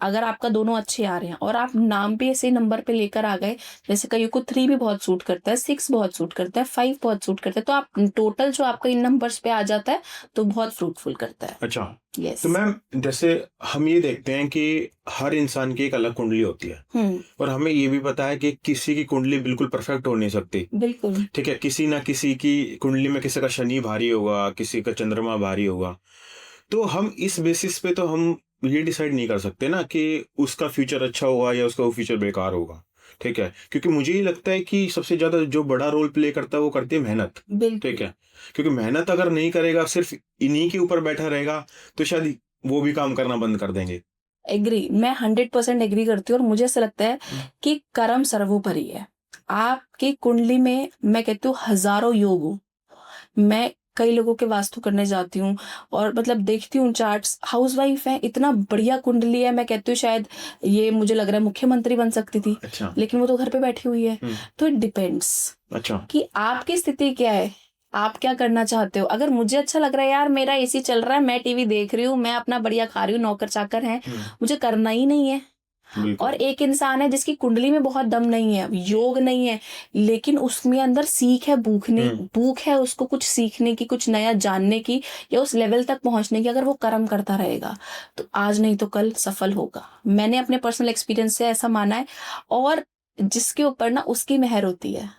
अगर आपका दोनों अच्छे आ रहे हैं और आप नाम पे ऐसे नंबर पे लेकर आ गए, जैसे कईयों को 3 भी बहुत सूट करता है, 6 बहुत सूट करता है, 5 बहुत सूट करता है, तो आप टोटल जो आपका इन नंबर्स पे आ जाता है तो बहुत फ्रूटफुल करता है। अच्छा। यस। तो मैम जैसे हम ये देखते हैं कि हर इंसान की एक अलग कुंडली होती है, और हमें ये भी पता है कि किसी की कुंडली बिल्कुल परफेक्ट हो नहीं सकती, बिल्कुल। ठीक है। किसी ना किसी की कुंडली में किसी का शनि भारी होगा, किसी का चंद्रमा भारी होगा, तो हम इस बेसिस पे तो हम ये डिसाइड नहीं कर सकते ना कि उसका फ्यूचर अच्छा होगा या उसका फ्यूचर बेकार होगा, ठीक है। क्योंकि मुझे ये लगता है कि सबसे ज्यादा जो बड़ा रोल प्ले करता है वो करती है मेहनत, बिल्कुल। ठीक है। क्योंकि मेहनत अगर नहीं करेगा, सिर्फ इन्हीं के ऊपर बैठा रहेगा, तो शायद वो भी काम करना बंद कर देंगे। एग्री, मैं 100% एग्री करती हूँ, और मुझे ऐसा लगता है कि कर्म सर्वोपरि है। आपकी कुंडली में मैं कहती हूँ हजारों योग हूँ। मैं कई लोगों के वास्तु करने जाती हूँ और मतलब देखती हूँ चार्ट्स, हाउसवाइफ है, इतना बढ़िया कुंडली है, मैं कहती हूँ शायद ये मुझे लग रहा है मुख्यमंत्री बन सकती थी, अच्छा। लेकिन वो तो घर पे बैठी हुई है। तो इट डिपेंड्स अच्छा। कि आपकी स्थिति क्या है, आप क्या करना चाहते हो। अगर मुझे अच्छा लग रहा है, यार मेरा एसी चल रहा है, मैं टीवी देख रही हूँ, मैं अपना बढ़िया खा रही हूँ, नौकर चाकर है, मुझे करना ही नहीं है। बिल्कुल। और एक इंसान है जिसकी कुंडली में बहुत दम नहीं है, योग नहीं है, लेकिन उसमें अंदर सीख है, भूख है उसको कुछ सीखने की, कुछ नया जानने की, या उस लेवल तक पहुंचने की। अगर वो कर्म करता रहेगा तो आज नहीं तो कल सफल होगा। मैंने अपने पर्सनल एक्सपीरियंस से ऐसा माना है। और जिसके ऊपर ना उसकी मेहर होती है।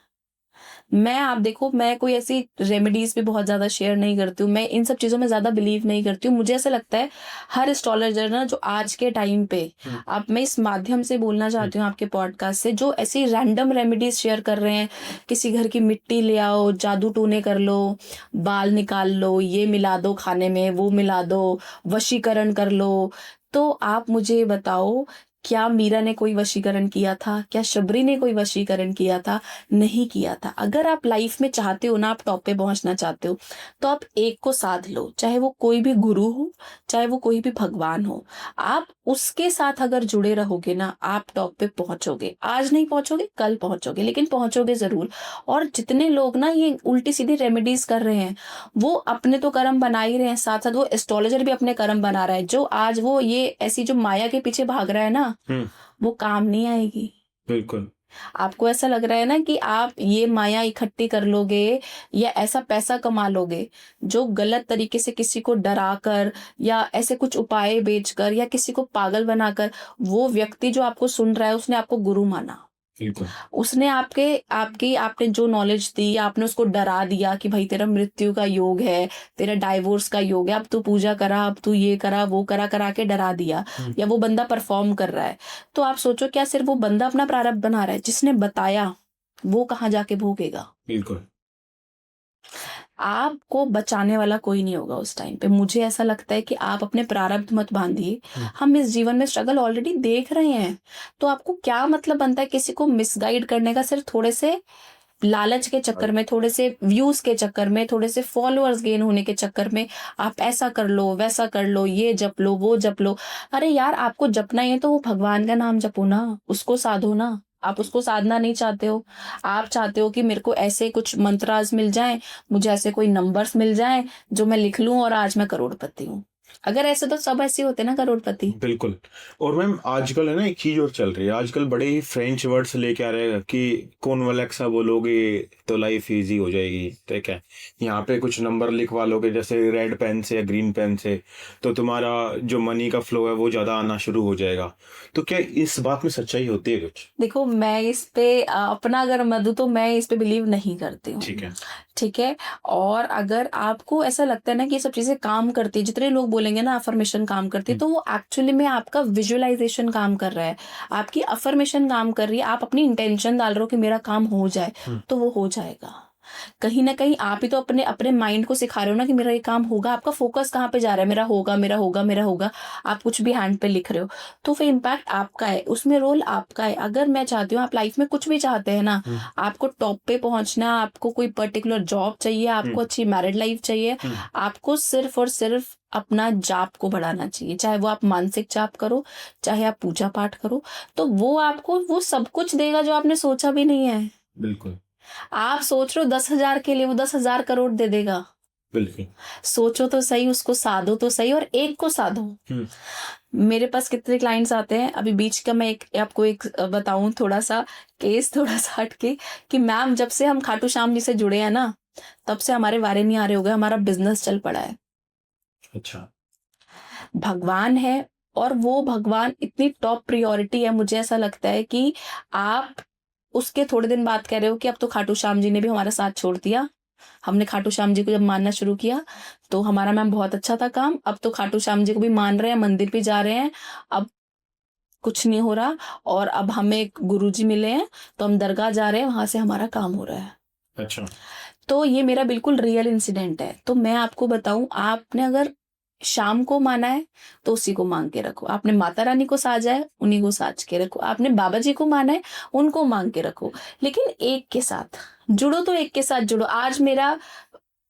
आप देखो, मैं कोई ऐसी रेमेडीज भी बहुत ज्यादा शेयर नहीं करती हूँ, मैं इन सब चीजों में ज्यादा बिलीव नहीं करती हूँ। मुझे ऐसा लगता है हर एस्ट्रोलॉजर ना, जो आज के टाइम पे, आप, मैं इस माध्यम से बोलना चाहती हूँ आपके पॉडकास्ट से, जो ऐसी रैंडम रेमेडीज शेयर कर रहे हैं, किसी घर की मिट्टी ले आओ, जादू टूने कर लो, बाल निकाल लो, ये मिला दो खाने में, वो मिला दो, वशीकरण कर लो, तो आप मुझे बताओ क्या मीरा ने कोई वशीकरण किया था? क्या शबरी ने कोई वशीकरण किया था? नहीं किया था। अगर आप लाइफ में चाहते हो ना, आप टॉप पे पहुंचना चाहते हो, तो आप एक को साध लो, चाहे वो कोई भी गुरु हो, चाहे वो कोई भी भगवान हो। आप उसके साथ अगर जुड़े रहोगे ना, आप टॉप पे पहुंचोगे। आज नहीं पहुंचोगे, कल पहुंचोगे, लेकिन पहुंचोगे जरूर। और जितने लोग ना ये उल्टी सीधी रेमेडीज कर रहे हैं, वो अपने तो कर्म बना ही रहे हैं, साथ साथ वो एस्ट्रोलॉजर भी अपने कर्म बना रहा है। जो आज वो ये ऐसी जो माया के पीछे भाग रहा है ना, वो काम नहीं आएगी। बिल्कुल। आपको ऐसा लग रहा है ना कि आप ये माया इकट्ठी कर लोगे या ऐसा पैसा कमा लोगे, जो गलत तरीके से किसी को डरा कर या ऐसे कुछ उपाय बेचकर या किसी को पागल बनाकर, वो व्यक्ति जो आपको सुन रहा है उसने आपको गुरु माना। बिल्कुल। उसने आपने जो नॉलेज दी, आपने उसको डरा दिया कि भाई तेरा मृत्यु का योग है, तेरा डाइवोर्स का योग है, अब तू पूजा करा, अब तू ये करा, वो करा, करा के डरा दिया। या वो बंदा परफॉर्म कर रहा है, तो आप सोचो क्या सिर्फ वो बंदा अपना प्रारब्ध बना रहा है? जिसने बताया वो कहाँ जाके भोगेगा? बिल्कुल। आपको बचाने वाला कोई नहीं होगा उस टाइम पे। मुझे ऐसा लगता है कि आप अपने प्रारब्ध मत बांधिए। हम इस जीवन में स्ट्रगल ऑलरेडी देख रहे हैं, तो आपको क्या मतलब बनता है किसी को मिसगाइड करने का? सिर्फ थोड़े से लालच के चक्कर में, थोड़े से व्यूज के चक्कर में, थोड़े से फॉलोअर्स गेन होने के चक्कर में आप ऐसा कर लो, वैसा कर लो, ये जप लो, वो जप लो। अरे यार, आपको जपना ही है तो वो भगवान का नाम जपो ना, उसको साधो ना। आप उसको साधना नहीं चाहते हो, आप चाहते हो कि मेरे को ऐसे कुछ मंत्रास मिल जाएं, मुझे ऐसे कोई नंबर्स मिल जाएं जो मैं लिख लूं और आज मैं करोड़पति हूं। अगर ऐसे तो सब ऐसे होते ना करोड़पति। बिल्कुल। और मैम आजकल है ना एक चीज और चल रही है, आजकल बड़े ही फ्रेंच वर्ड्स लेके आ रहे हैं कि कौन अलेक्सा बोलोगे तो लाइफ इजी हो जाएगी। ठीक है, यहाँ पे कुछ नंबर लिखवा लोगे जैसे रेड पेन से या ग्रीन पेन से, तो तुम्हारा जो मनी का फ्लो है वो ज्यादा आना शुरू हो जाएगा। तो क्या इस बात में सच्चाई होती है कुछ? देखो, मैं इस पे अपना अगर मत दूं तो मैं इस पे बिलीव नहीं करती हूँ। ठीक है। ठीक है। और अगर आपको ऐसा लगता है ना कि ये सब चीजें काम करती है, जितने लोग बोलेंगे ना अफर्मेशन काम करती है, तो वो एक्चुअली में आपका विजुअलाइजेशन काम कर रहा है, आपकी अफर्मेशन काम कर रही है। आप अपनी इंटेंशन डाल रहे हो कि मेरा काम हो जाए, तो वो हो जाएगा। कहीं ना कहीं आप ही तो अपने अपने माइंड को सिखा रहे हो ना कि मेरा ये काम होगा। आपका फोकस कहाँ पे जा रहा है? मेरा होगा, मेरा होगा, मेरा होगा। आप कुछ भी हैंड पे लिख रहे हो, तो फिर इम्पैक्ट आपका है, उसमें रोल आपका है। अगर मैं चाहती हूँ, आप लाइफ में कुछ भी चाहते हैं ना, आपको टॉप पे पहुंचना, आपको कोई पर्टिकुलर जॉब चाहिए, आपको अच्छी मैरिड लाइफ चाहिए, आपको सिर्फ और सिर्फ अपना जाप को बढ़ाना चाहिए। चाहे वो आप मानसिक जाप करो, चाहे आप पूजा पाठ करो, तो वो आपको वो सब कुछ देगा जो आपने सोचा भी नहीं है। बिल्कुल। आप सोच रहे हो 10,000 के लिए, वो 10,000 करोड़ दे देगा। बिल्कुल। सोचो तो सही, उसको साधो तो सही, और एक को साधो। मेरे पास कितने क्लाइंट्स आते हैं, अभी बीच का मैं आपको एक बताऊं थोड़ा सा केस, थोड़ा सा हटके, कि मैम जब से हम खाटू श्याम जी से जुड़े हैं ना, तब से हमारे वारे नहीं आ रहे हो गए, हमारा बिजनेस चल पड़ा है। अच्छा। भगवान है, और वो भगवान इतनी टॉप प्रायोरिटी है। मुझे ऐसा लगता है कि आप उसके थोड़े दिन बाद कह रहे हो कि अब तो खाटू श्याम जी ने भी हमारा साथ छोड़ दिया। हमने खाटू श्याम जी को जब मानना शुरू किया तो हमारा मैम बहुत अच्छा था काम, अब तो खाटू श्याम जी को भी मान रहे हैं, मंदिर भी जा रहे हैं, अब कुछ नहीं हो रहा। और अब हमें एक गुरुजी मिले हैं, तो हम दरगाह जा रहे हैं, वहां से हमारा काम हो रहा है। अच्छा। तो ये मेरा बिल्कुल रियल इंसिडेंट है। तो मैं आपको बताऊं, आपने अगर शाम को माना है तो उसी को मांग के रखो। आपने माता रानी को साजा है, उन्हीं को साज के रखो। आपने बाबा जी को माना है, उनको मांग के रखो। लेकिन एक के साथ जुड़ो, तो एक के साथ जुड़ो। आज मेरा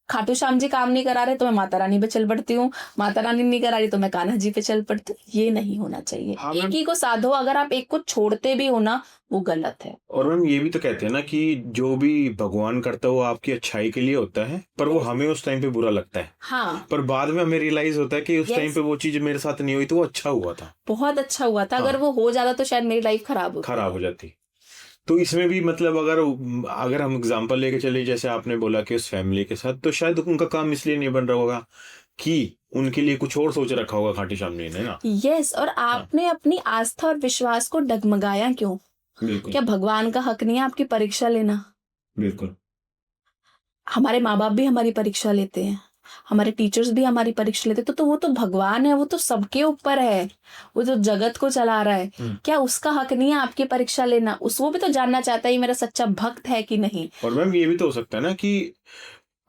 खाटू श्याम जी काम नहीं करा रहे तो मैं माता रानी पे चल पड़ती हूँ, माता रानी नहीं करा रही तो मैं कान्हा जी पे चल पड़ती हूँ। ये नहीं होना चाहिए। हाँ, एक ही को साधो। अगर आप एक को छोड़ते भी हो ना, वो गलत है। और मैम ये भी तो कहते हैं ना कि जो भी भगवान करता है वो आपकी अच्छाई के लिए होता है, पर वो हमें उस टाइम पे बुरा लगता है। हाँ, पर बाद में हमें रियलाइज होता है कि उस टाइम पे वो चीज मेरे साथ नहीं हुई तो वो अच्छा हुआ था, बहुत अच्छा हुआ था। अगर वो हो जाता तो शायद मेरी लाइफ खराब खराब हो जाती। तो इसमें भी मतलब अगर अगर हम एग्जांपल लेके चले, जैसे आपने बोला कि उस फैमिली के साथ, तो शायद उनका काम इसलिए नहीं बन रहा होगा कि उनके लिए कुछ और सोच रखा होगा खाटू श्याम जी ने ना। यस। और आपने अपनी आस्था और विश्वास को डगमगाया क्यों? बिल्कुल। क्या भगवान का हक नहीं है आपकी परीक्षा लेना? बिल्कुल। हमारे माँ बाप भी हमारी परीक्षा लेते हैं, हमारे टीचर्स भी हमारी परीक्षा लेते हैं। तो वो तो भगवान है, वो तो सबके ऊपर है, वो तो जगत को चला रहा है। क्या उसका हक नहीं है आपकी परीक्षा लेना? वो भी तो जानना चाहता है मेरा सच्चा भक्त है कि नहीं। और मैम ये भी तो हो सकता है ना कि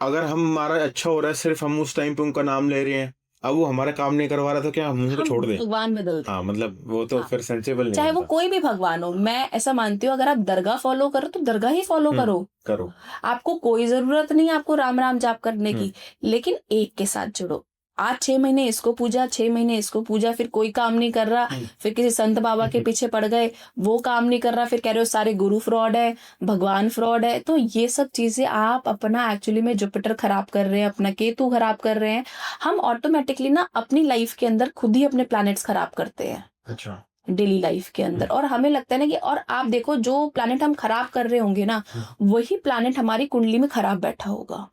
अगर हमारा अच्छा हो रहा है, सिर्फ हम उस टाइम पे उनका नाम ले रहे हैं, अब वो हमारा काम नहीं करवा रहा तो क्या हम उसको हम छोड़ दें? भगवान बदल दें। हाँ, मतलब वो तो हाँ। फिर सेंसिबल नहीं चाहे वो होता। कोई भी भगवान हो, मैं ऐसा मानती हूँ अगर आप दरगाह फॉलो करो तो दरगाह ही फॉलो करो। करो। आपको कोई जरूरत नहीं है आपको राम राम जाप करने की, लेकिन एक के साथ जुड़ो। आज 6 महीने इसको पूजा, 6 महीने इसको पूजा, फिर कोई काम नहीं कर रहा, फिर किसी संत बाबा के पीछे पड़ गए, वो काम नहीं कर रहा, फिर कह रहे हो सारे गुरु फ्रॉड है, भगवान फ्रॉड है। तो ये सब चीजें आप अपना एक्चुअली में जुपिटर खराब कर रहे हैं, अपना केतु खराब कर रहे हैं। हम ऑटोमेटिकली ना अपनी लाइफ के अंदर खुद ही अपने प्लैनेट्स खराब करते हैं अच्छा। डेली लाइफ के अंदर। और हमें लगता है ना कि, और आप देखो जो प्लैनेट हम खराब कर रहे होंगे ना, वही प्लैनेट हमारी कुंडली में खराब बैठा होगा।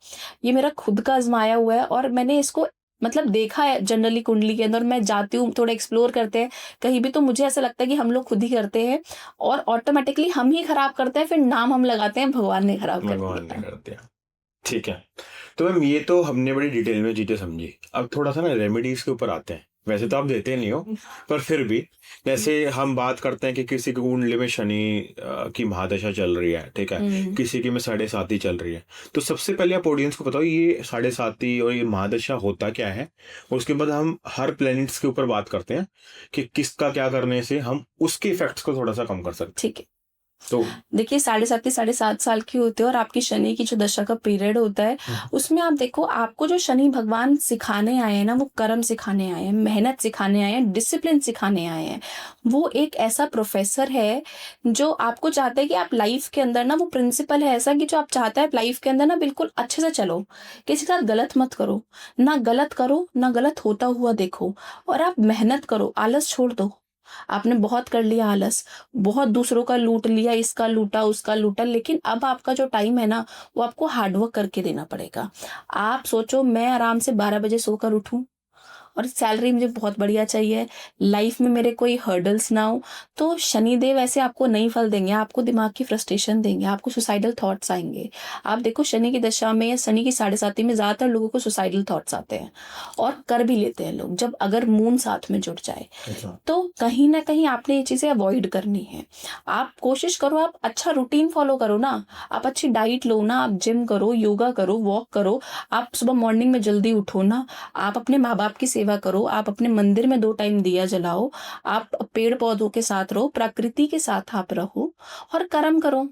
ये मेरा खुद का आजमाया हुआ है और मैंने इसको मतलब देखा है जनरली कुंडली के अंदर। मैं जाती हूँ, थोड़ा एक्सप्लोर करते हैं कहीं भी, तो मुझे ऐसा लगता है कि हम लोग खुद ही करते हैं और ऑटोमेटिकली हम ही खराब करते हैं, फिर नाम हम लगाते हैं भगवान ने खराब कर भगवान ने दिया। कर दिया। ठीक है, तो मैम ये तो हमने बड़ी डिटेल में चीजें समझी। अब थोड़ा सा ना रेमेडीज के ऊपर आते हैं। वैसे तो आप देते नहीं हो, पर फिर भी जैसे हम बात करते हैं कि किसी की कुंडली में शनि की महादशा चल रही है, ठीक है, किसी की में 7.5 चल रही है, तो सबसे पहले आप ऑडियंस को बताओ ये 7.5 और ये महादशा होता क्या है। उसके बाद हम हर प्लैनेट्स के ऊपर बात करते हैं कि किसका क्या करने से हम उसके इफेक्ट्स को थोड़ा सा कम कर सकते ठीक है। हैं। तो देखिए 7.5 की होते हैं और आपकी शनि की जो दशा का पीरियड होता है उसमें आप देखो, आपको जो शनि भगवान सिखाने आए हैं ना, वो कर्म सिखाने आए हैं, मेहनत सिखाने आए हैं, डिसिप्लिन सिखाने आए हैं। वो एक ऐसा प्रोफेसर है जो आपको चाहता है कि आप लाइफ के अंदर ना, वो प्रिंसिपल है ऐसा कि जो आप चाहता है लाइफ के अंदर ना बिल्कुल अच्छे से चलो, किसी के साथ गलत मत करो, ना गलत करो ना गलत होता हुआ देखो, और आप मेहनत करो, आलस छोड़ दो। आपने बहुत कर लिया आलस, बहुत दूसरों का लूट लिया, इसका लूटा उसका लूटा, लेकिन अब आपका जो टाइम है ना, वो आपको हार्डवर्क करके देना पड़ेगा। आप सोचो मैं आराम से 12 बजे सोकर उठूं और सैलरी मुझे बहुत बढ़िया चाहिए, लाइफ में मेरे कोई हर्डल्स ना हो, तो शनिदेव ऐसे आपको नहीं फल देंगे, आपको दिमाग की फ्रस्ट्रेशन देंगे, आपको सुसाइडल थॉट्स आएंगे। आप देखो शनि की दशा में या शनि की 7.5 में ज्यादातर लोगों को सुसाइडल थॉट्स आते हैं और कर भी लेते हैं लोग, जब अगर मून साथ में जुड़ जाए। तो कहीं ना कहीं आपने ये चीजें अवॉइड करनी है। आप कोशिश करो, आप अच्छा रूटीन फॉलो करो ना, आप अच्छी डाइट लो ना, आप जिम करो, योगा करो, वॉक करो, आप सुबह मॉर्निंग में जल्दी उठो ना, आप अपने माँ बाप की सेवा करो, आप अपने मंदिर में 2 टाइम दिया जलाओ, आप पेड़ पौधों के साथ रहो, प्रकृति के साथ आप रहो और कर्म करो।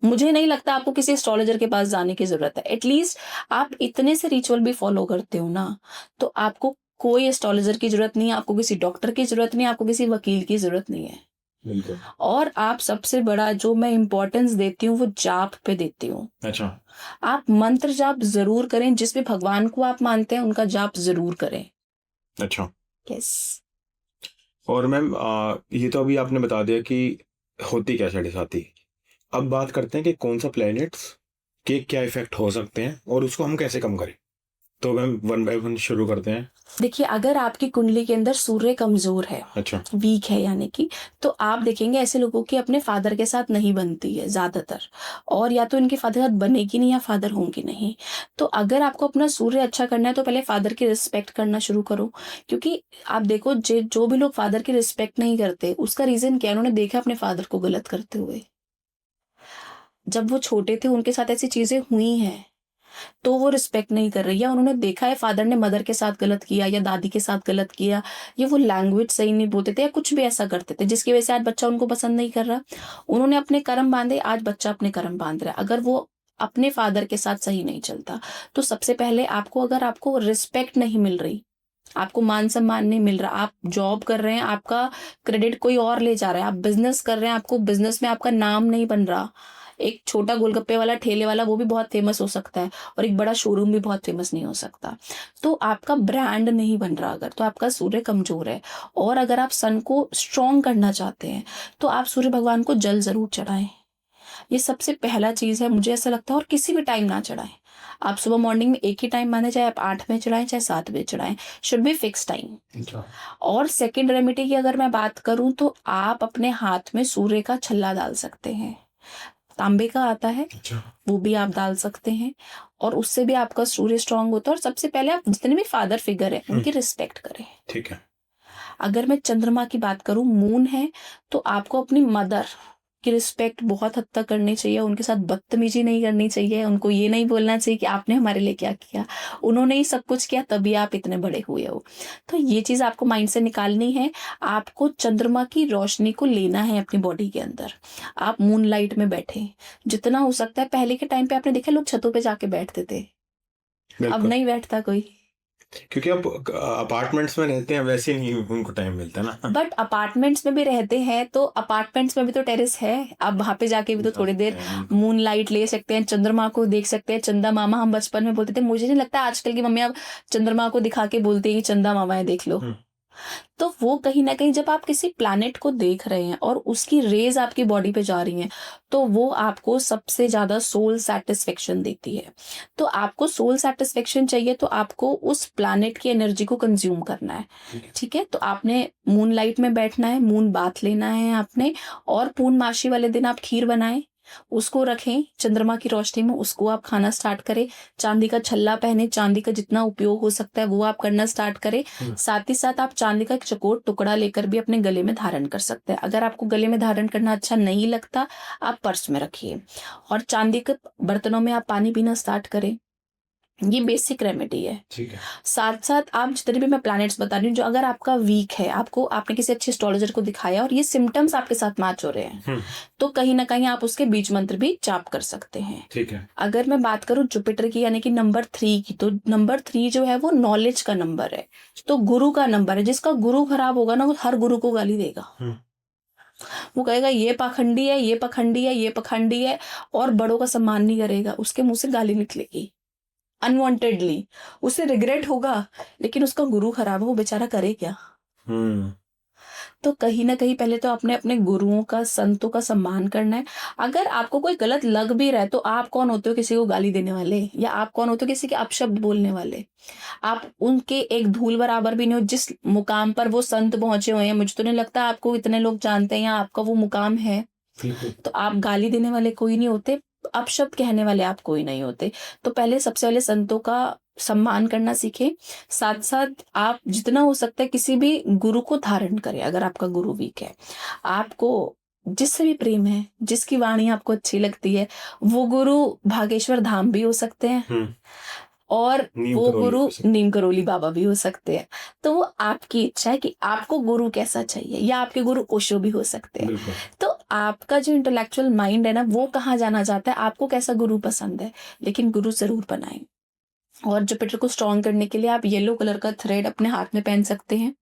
मुझे नहीं लगता आपको किसी एस्ट्रोलॉजर के पास जाने की जरूरत है। एटलीस्ट आप इतने से रिचुअल भी फॉलो करते हो ना, तो आपको कोई एस्ट्रोलॉजर की जरूरत नहीं है, आपको किसी डॉक्टर की जरूरत नहीं है, आपको किसी वकील की जरूरत नहीं है। बिल्कुल। और आप सबसे बड़ा जो मैं इम्पोर्टेंस देती हूँ वो जाप पे देती हूँ। अच्छा। आप मंत्र जाप जरूर करें, जिस भी भगवान को आप मानते हैं उनका जाप जरूर करें। अच्छा। यस। और मैम ये तो अभी आपने बता दिया कि होती क्या 7.5। अब बात करते हैं कि कौन सा प्लैनेट्स के क्या इफेक्ट हो सकते हैं और उसको हम कैसे कम करें। तो मैम 1 बाय 1 शुरू करते हैं। देखिए अगर आपकी कुंडली के अंदर सूर्य कमजोर है, अच्छा। वीक है यानी कि, तो आप देखेंगे ऐसे लोगों की अपने फादर के साथ नहीं बनती है ज्यादातर, और या तो इनके फादर के साथ बनेगी नहीं या फादर होंगी नहीं। तो अगर आपको अपना सूर्य अच्छा करना है तो पहले फादर की रिस्पेक्ट करना शुरू करो, क्योंकि आप देखो जो भी लोग फादर की रिस्पेक्ट नहीं करते उसका रीजन क्या है, उन्होंने देखा अपने फादर को गलत करते हुए। जब वो छोटे थे उनके साथ ऐसी चीजें हुई हैं, तो वो रिस्पेक्ट नहीं कर रही है। उन्होंने देखा है फादर ने मदर के साथ गलत किया या दादी के साथ गलत किया, या वो लैंग्वेज सही नहीं बोलते थे या कुछ भी ऐसा करते थे जिसकी वजह से आज बच्चा उनको पसंद नहीं कर रहा। उन्होंने अपने कर्म बांधे, आज बच्चा अपने कर्म बांध रहा है। अगर वो अपने फादर के साथ सही नहीं चलता, तो सबसे पहले आपको, अगर आपको रिस्पेक्ट नहीं मिल रही, आपको मान सम्मान नहीं मिल रहा, आप जॉब कर रहे हैं आपका क्रेडिट कोई और ले जा रहा है, आप बिजनेस कर रहे हैं आपको बिजनेस में आपका नाम नहीं बन रहा, एक छोटा गोलगप्पे वाला ठेले वाला वो भी बहुत फेमस हो सकता है और एक बड़ा शोरूम भी बहुत फेमस नहीं हो सकता, तो आपका ब्रांड नहीं बन रहा अगर, तो आपका सूर्य कमजोर है। और अगर आप सन को स्ट्रॉन्ग करना चाहते हैं तो आप सूर्य भगवान को जल जरूर चढ़ाएं। ये सबसे पहला चीज है, मुझे ऐसा लगता है। और किसी भी टाइम ना चढ़ाएं, आप सुबह मॉर्निंग में एक ही टाइम माने, चाहे आप 8 बजे चढ़ाएं चाहे 7 बजे चढ़ाएं, शुड बी फिक्स टाइम। और सेकेंड रेमेडी की अगर मैं बात करूं तो आप अपने हाथ में सूर्य का छल्ला डाल सकते हैं, तांबे का आता है। अच्छा। वो भी आप डाल सकते हैं और उससे भी आपका सूर्य स्ट्रांग होता है। और सबसे पहले आप जितने भी फादर फिगर है उनकी रिस्पेक्ट करें। ठीक है। अगर मैं चंद्रमा की बात करूं, मून है, तो आपको अपनी मदर की रिस्पेक्ट बहुत हद तक करनी चाहिए, उनके साथ बदतमीजी नहीं करनी चाहिए, उनको ये नहीं बोलना चाहिए कि आपने हमारे लिए क्या किया, उन्होंने ही सब कुछ किया तभी आप इतने बड़े हुए हो। तो ये चीज़ आपको माइंड से निकालनी है। आपको चंद्रमा की रोशनी को लेना है अपनी बॉडी के अंदर। आप मून लाइट में बैठे, जितना हो सकता है। पहले के टाइम पे आपने देखा लोग छतों पे जाके बैठते थे, अब बिल्कुल, नहीं बैठता कोई। क्योंकि अब अपार्टमेंट्स में रहते हैं, वैसे नहीं उनको टाइम मिलता ना। बट अपार्टमेंट्स में भी रहते हैं तो अपार्टमेंट्स में भी तो टेरेस है, आप वहां पे जाके भी तो थोड़ी देर मून लाइट ले सकते हैं, चंद्रमा को देख सकते हैं। चंदा मामा हम बचपन में बोलते थे, मुझे नहीं लगता आजकल की मम्मी अब चंद्रमा को दिखा के बोलती है कि चंदा मामा है देख लो। हम्म, तो वो कहीं ना कहीं जब आप किसी प्लैनेट को देख रहे हैं और उसकी रेज आपकी बॉडी पे जा रही हैं, तो वो आपको सबसे ज्यादा सोल सेटिस्फेक्शन देती है। तो आपको सोल सेटिस्फेक्शन चाहिए तो आपको उस प्लैनेट की एनर्जी को कंज्यूम करना है। ठीक है। ठीक है, तो आपने मून लाइट में बैठना है, मून बाथ लेना है आपने, और पूर्णमासी वाले दिन आप खीर बनाएं, उसको रखें चंद्रमा की रोशनी में, उसको आप खाना स्टार्ट करें। चांदी का छल्ला पहने, चांदी का जितना उपयोग हो सकता है वो आप करना स्टार्ट करें। साथ ही साथ आप चांदी का एक चकोर टुकड़ा लेकर भी अपने गले में धारण कर सकते हैं। अगर आपको गले में धारण करना अच्छा नहीं लगता, आप पर्स में रखिए, और चांदी के बर्तनों में आप पानी पीना स्टार्ट करें। ये बेसिक रेमेडी है। ठीक है। साथ साथ आप जितने भी मैं प्लैनेट्स बता रही हूँ, जो अगर आपका वीक है, आपने किसी अच्छे एस्ट्रोलॉजर को दिखाया और ये सिम्टम्स आपके साथ मैच हो रहे हैं, तो कहीं ना कहीं आप उसके बीज मंत्र भी जाप कर सकते हैं। ठीक है। अगर मैं बात करूं जुपिटर की यानी कि नंबर 3 की, तो नंबर 3 जो है वो नॉलेज का नंबर है, तो गुरु का नंबर है। जिसका गुरु खराब होगा ना, वो हर गुरु को गाली देगा। वो कहेगा ये पाखंडी है, ये पखंडी है, ये पखंडी है, और बड़ों का सम्मान नहीं करेगा, उसके मुंह से गाली निकलेगी अनवांटेडली, उसे रिग्रेट होगा, लेकिन उसका गुरु खराब है, वो बेचारा करे क्या। तो कहीं ना कहीं पहले तो आपने अपने गुरुओं का, संतों का सम्मान करना है। अगर आपको कोई गलत लग भी रहा है, तो आप कौन होते हो किसी को गाली देने वाले, या आप कौन होते हो किसी के अपशब्द बोलने वाले। आप उनके एक धूल बराबर भी नहीं हो। जिस मुकाम पर वो संत पहुंचे हुए हैं, मुझे तो नहीं लगता आपको इतने लोग जानते हैं या आपका वो मुकाम है। तो आप गाली देने वाले कोई नहीं होते, अपशब्द कहने वाले आप कोई नहीं होते। तो पहले सबसे पहले संतों का सम्मान करना सीखें। साथ साथ आप जितना हो सकता है किसी भी गुरु को धारण करें। अगर आपका गुरु वीक है, आपको जिससे भी प्रेम है, जिसकी वाणी आपको अच्छी लगती है, वो गुरु भागेश्वर धाम भी हो सकते हैं, और वो गुरु नीम करोली बाबा भी हो सकते हैं। तो वो आपकी इच्छा है कि आपको गुरु कैसा चाहिए, या आपके गुरु ओशो भी हो सकते हैं। तो आपका जो इंटेलेक्चुअल माइंड है ना, वो कहाँ जाना चाहता है, आपको कैसा गुरु पसंद है, लेकिन गुरु जरूर बनाएं। और जुपिटर को स्ट्रॉन्ग करने के लिए आप येलो कलर का थ्रेड अपने हाथ में पहन सकते हैं।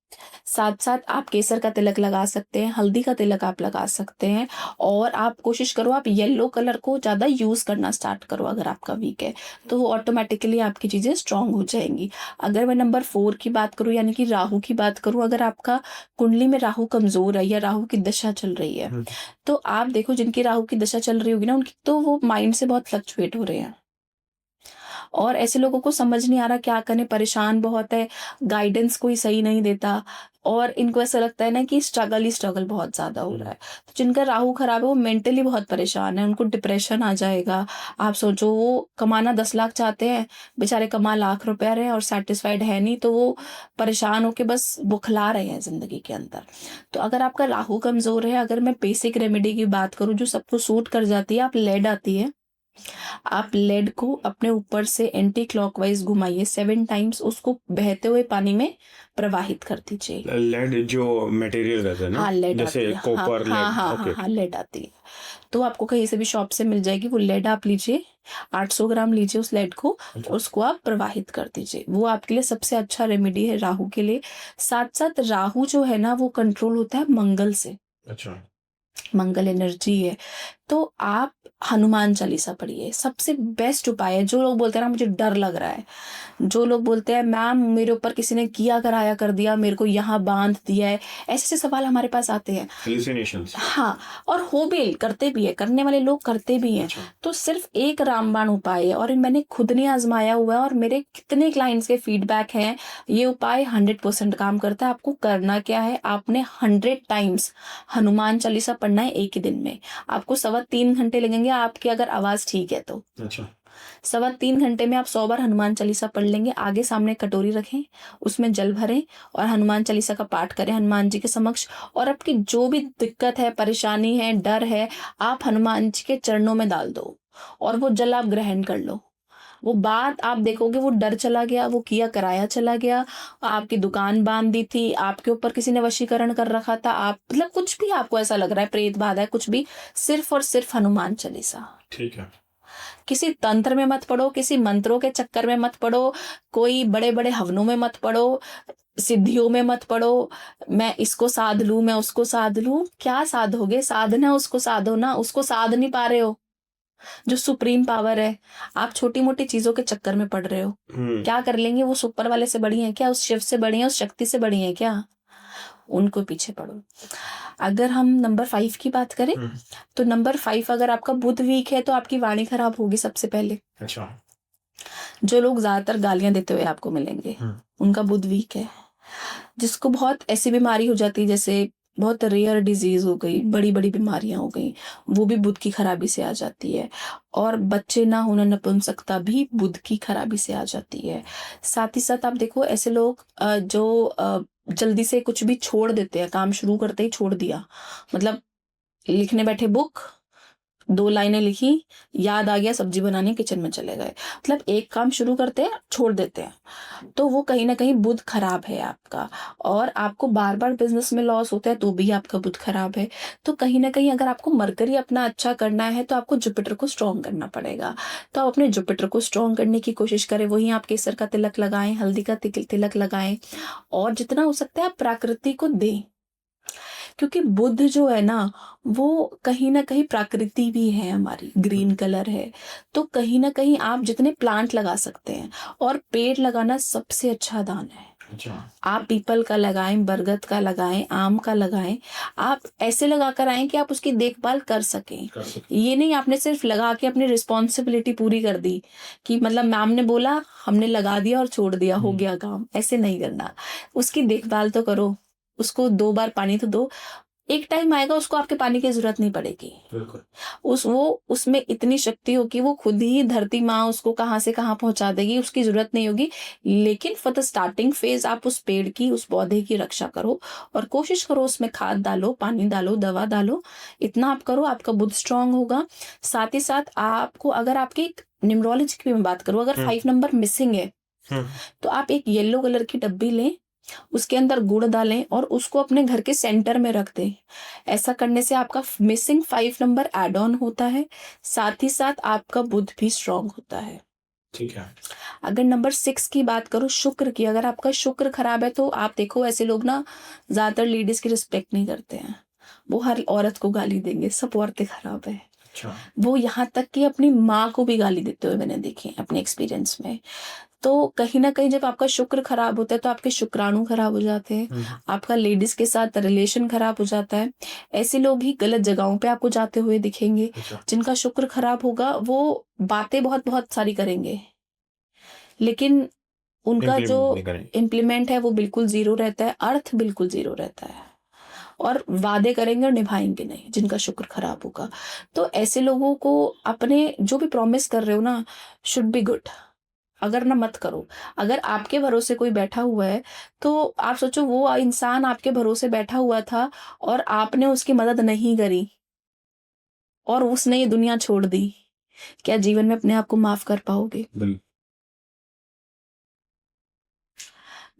साथ साथ आप केसर का तिलक लगा सकते हैं, हल्दी का तिलक आप लगा सकते हैं, और आप कोशिश करो आप येलो कलर को ज़्यादा यूज़ करना स्टार्ट करो। अगर आपका वीक है तो ऑटोमेटिकली आपकी चीज़ें स्ट्रांग हो जाएंगी। अगर मैं नंबर 4 की बात करूँ, यानी कि राहु की बात करूँ, अगर आपका कुंडली में राहु कमज़ोर है या राहु की दशा चल रही है, तो आप देखो जिनकी राहु की दशा चल रही होगी ना, उनकी तो वो माइंड से बहुत फ्लक्चुएट हो रहे हैं, और ऐसे लोगों को समझ नहीं आ रहा क्या करें, परेशान बहुत है, गाइडेंस कोई सही नहीं देता, और इनको ऐसा लगता है ना कि स्ट्रगल ही स्ट्रगल बहुत ज्यादा हो रहा है। तो जिनका राहु खराब है वो मेंटली बहुत परेशान है, उनको डिप्रेशन आ जाएगा। आप सोचो, वो कमाना 10 लाख चाहते हैं, बेचारे कमा लाख रुपए रहे हैं और सेटिस्फाइड है नहीं, तो वो परेशान होके बस बुखला रहे हैं जिंदगी के अंदर। तो अगर आपका राहु कमजोर है, अगर मैं बेसिक रेमेडी की बात करूं जो सबको सूट कर जाती है, आप लेड आती है, आप लेड को अपने ऊपर से एंटी क्लॉकवाइज घुमाइए 7 टाइम्स, उसको बहते हुए पानी में प्रवाहित कर दीजिए। लेड जो मटेरियल रहता है ना, हाँ लेड जैसे आती है, कॉपर, लेड। हाँ लेड आती है, तो आपको कहीं से भी शॉप से मिल जाएगी। वो लेड आप लीजिए, 800 ग्राम लीजिए उस लेड को, उसको आप प्रवाहित कर दीजिए। वो आपके लिए सबसे अच्छा रेमेडी है राहु के लिए। साथ साथ राहु जो है ना, वो कंट्रोल होता है मंगल से। अच्छा, मंगल एनर्जी है, तो आप हनुमान चालीसा पढ़िए, सबसे बेस्ट उपाय है। जो लोग बोलते हैं ना मुझे डर लग रहा है, जो लोग बोलते हैं मैम मेरे ऊपर किसी ने किया कराया कर दिया, मेरे को यहाँ बांध दिया है, ऐसे सवाल हमारे पास आते हैं। हेलुसिनेशंस। हाँ, और हो भी, करते भी है, करने वाले लोग करते भी हैं। तो सिर्फ एक रामबाण उपाय है, और मैंने खुद ने आजमाया हुआ है, और मेरे कितने क्लाइंट्स के फीडबैक हैं, ये उपाय 100% काम करता है। आपको करना क्या है, आपने 100 टाइम्स हनुमान चालीसा पढ़ना है एक ही दिन में। आपको 3.25 घंटे लगेंगे, आपकी अगर आवाज ठीक है तो। अच्छा, 3.25 घंटे में आप 100 बार हनुमान चालीसा पढ़ लेंगे। आगे सामने कटोरी रखें, उसमें जल भरें और हनुमान चालीसा का पाठ करें हनुमान जी के समक्ष। और आपकी जो भी दिक्कत है, परेशानी है, डर है, आप हनुमान जी के चरणों में डाल दो और वो जल आप ग्रहण कर लो। वो बात आप देखोगे, वो डर चला गया, वो किया कराया चला गया। आपकी दुकान बांध दी थी, आपके ऊपर किसी ने वशीकरण कर रखा था, आप मतलब कुछ भी आपको ऐसा लग रहा है, प्रेत बाधा है, कुछ भी, सिर्फ और सिर्फ हनुमान चालीसा। ठीक है। किसी तंत्र में मत पड़ो, किसी मंत्रों के चक्कर में मत पड़ो, कोई बड़े बड़े हवनों में मत पड़ो, सिद्धियों में मत पड़ो। मैं इसको साध लूं, मैं उसको साध लूं। क्या साधोगे? साधना उसको साधो ना, उसको साध नहीं पा रहे हो जो सुप्रीम पावर है। आप छोटी मोटी चीजों के चक्कर में पड़ रहे हो। क्या कर लेंगे? वो सुपर वाले से बड़ी है क्या? उस शिव से बड़ी है? उस शक्ति से बड़ी है क्या? उनको पीछे पड़ो। अगर हम नंबर 5 की बात करें तो नंबर 5, अगर आपका बुध वीक है तो आपकी वाणी खराब होगी सबसे पहले। अच्छा। जो लोग ज्यादातर गालियां देते हुए आपको मिलेंगे, उनका बुध वीक है। जिसको बहुत ऐसी बीमारी हो जाती है, जैसे बहुत रेयर डिजीज हो गई, बड़ी बड़ी बीमारियां हो गई, वो भी बुध की खराबी से आ जाती है। और बच्चे ना होना, नपुंसकता भी बुध की खराबी से आ जाती है। साथ ही साथ आप देखो, ऐसे लोग जो जल्दी से कुछ भी छोड़ देते हैं, काम शुरू करते ही छोड़ दिया, मतलब लिखने बैठे बुक, 2 लाइनें लिखी, याद आ गया, सब्जी बनानी, किचन में चले गए, मतलब एक काम शुरू करते हैं छोड़ देते हैं। तो वो कहीं ना कहीं बुध खराब है आपका। और आपको बार बार बिजनेस में लॉस होता है तो भी आपका बुध खराब है। तो कहीं ना कहीं अगर आपको मरकरी अपना अच्छा करना है तो आपको जुपिटर को स्ट्रॉन्ग करना पड़ेगा। तो आप अपने जुपिटर को स्ट्रॉन्ग करने की कोशिश करें। वहीं आप केसर का तिलक लगाएं, हल्दी का तिलक लगाएं, और जितना हो सकता है आप प्रकृति को दें। क्योंकि बुध जो है ना, वो कहीं ना कहीं प्रकृति भी है हमारी, ग्रीन कलर है। तो कहीं ना कहीं आप जितने प्लांट लगा सकते हैं, और पेड़ लगाना सबसे अच्छा दान है। आप पीपल का लगाएं, बरगद का लगाएं, आम का लगाएं। आप ऐसे लगा कर आए कि आप उसकी देखभाल कर सकें। ये नहीं आपने सिर्फ लगा के अपनी रिस्पॉन्सिबिलिटी पूरी कर दी कि मतलब मैम ने बोला, हमने लगा दिया और छोड़ दिया, हो गया काम। ऐसे नहीं करना, उसकी देखभाल तो करो, उसको 2 बार पानी तो दो। एक टाइम आएगा उसको आपके पानी की जरूरत नहीं पड़ेगी। बिल्कुल। उसमें इतनी शक्ति होगी, वो खुद ही धरती माँ उसको कहाँ से कहाँ पहुंचा देगी, उसकी जरूरत नहीं होगी। लेकिन फॉर द स्टार्टिंग फेज आप उस पेड़ की, उस पौधे की रक्षा करो, और कोशिश करो उसमें खाद डालो, पानी डालो, दवा डालो। इतना आप करो, आपका बुध स्ट्रांग होगा। साथ ही साथ आपको, अगर आपकी न्यूमरोलॉजी की मैं बात करूँ, अगर 5 नंबर मिसिंग है तो आप एक येलो कलर की डब्बी लें, उसके अंदर गुड़ डालें और उसको अपने घर के सेंटर में रख दें। ऐसा करने से आपका मिसिंग 5 नंबर एड ऑन होता है। साथ ही साथ आपका बुध भी स्ट्रांग होता है। ठीक है। अगर नंबर 6 की बात करो, शुक्र की, अगर आपका शुक्र खराब है तो आप देखो, ऐसे लोग ना ज्यादातर लेडीज की रिस्पेक्ट नहीं करते हैं। वो हर औरत को गाली देंगे, सब औरतें खराब है। अच्छा। वो यहाँ तक कि अपनी माँ को भी गाली देते हुए मैंने देखे अपने एक्सपीरियंस में। तो कहीं ना कहीं जब आपका शुक्र खराब होता है तो आपके शुक्राणु खराब हो जाते हैं, आपका लेडीज के साथ रिलेशन खराब हो जाता है। ऐसे लोग ही गलत जगहों पे आपको जाते हुए दिखेंगे। जिनका शुक्र खराब होगा वो बातें बहुत बहुत सारी करेंगे, लेकिन उनका जो इम्प्लीमेंट है वो बिल्कुल जीरो रहता है, अर्थ बिल्कुल जीरो रहता है। और वादे करेंगे और निभाएंगे नहीं, जिनका शुक्र खराब होगा। तो ऐसे लोगों को अपने जो भी प्रॉमिस कर रहे हो ना, शुड बी गुड। अगर ना मत करो। अगर आपके भरोसे कोई बैठा हुआ है तो आप सोचो, वो इंसान आपके भरोसे बैठा हुआ था और आपने उसकी मदद नहीं करी और उसने ये दुनिया छोड़ दी, क्या जीवन में अपने आप को माफ कर पाओगे?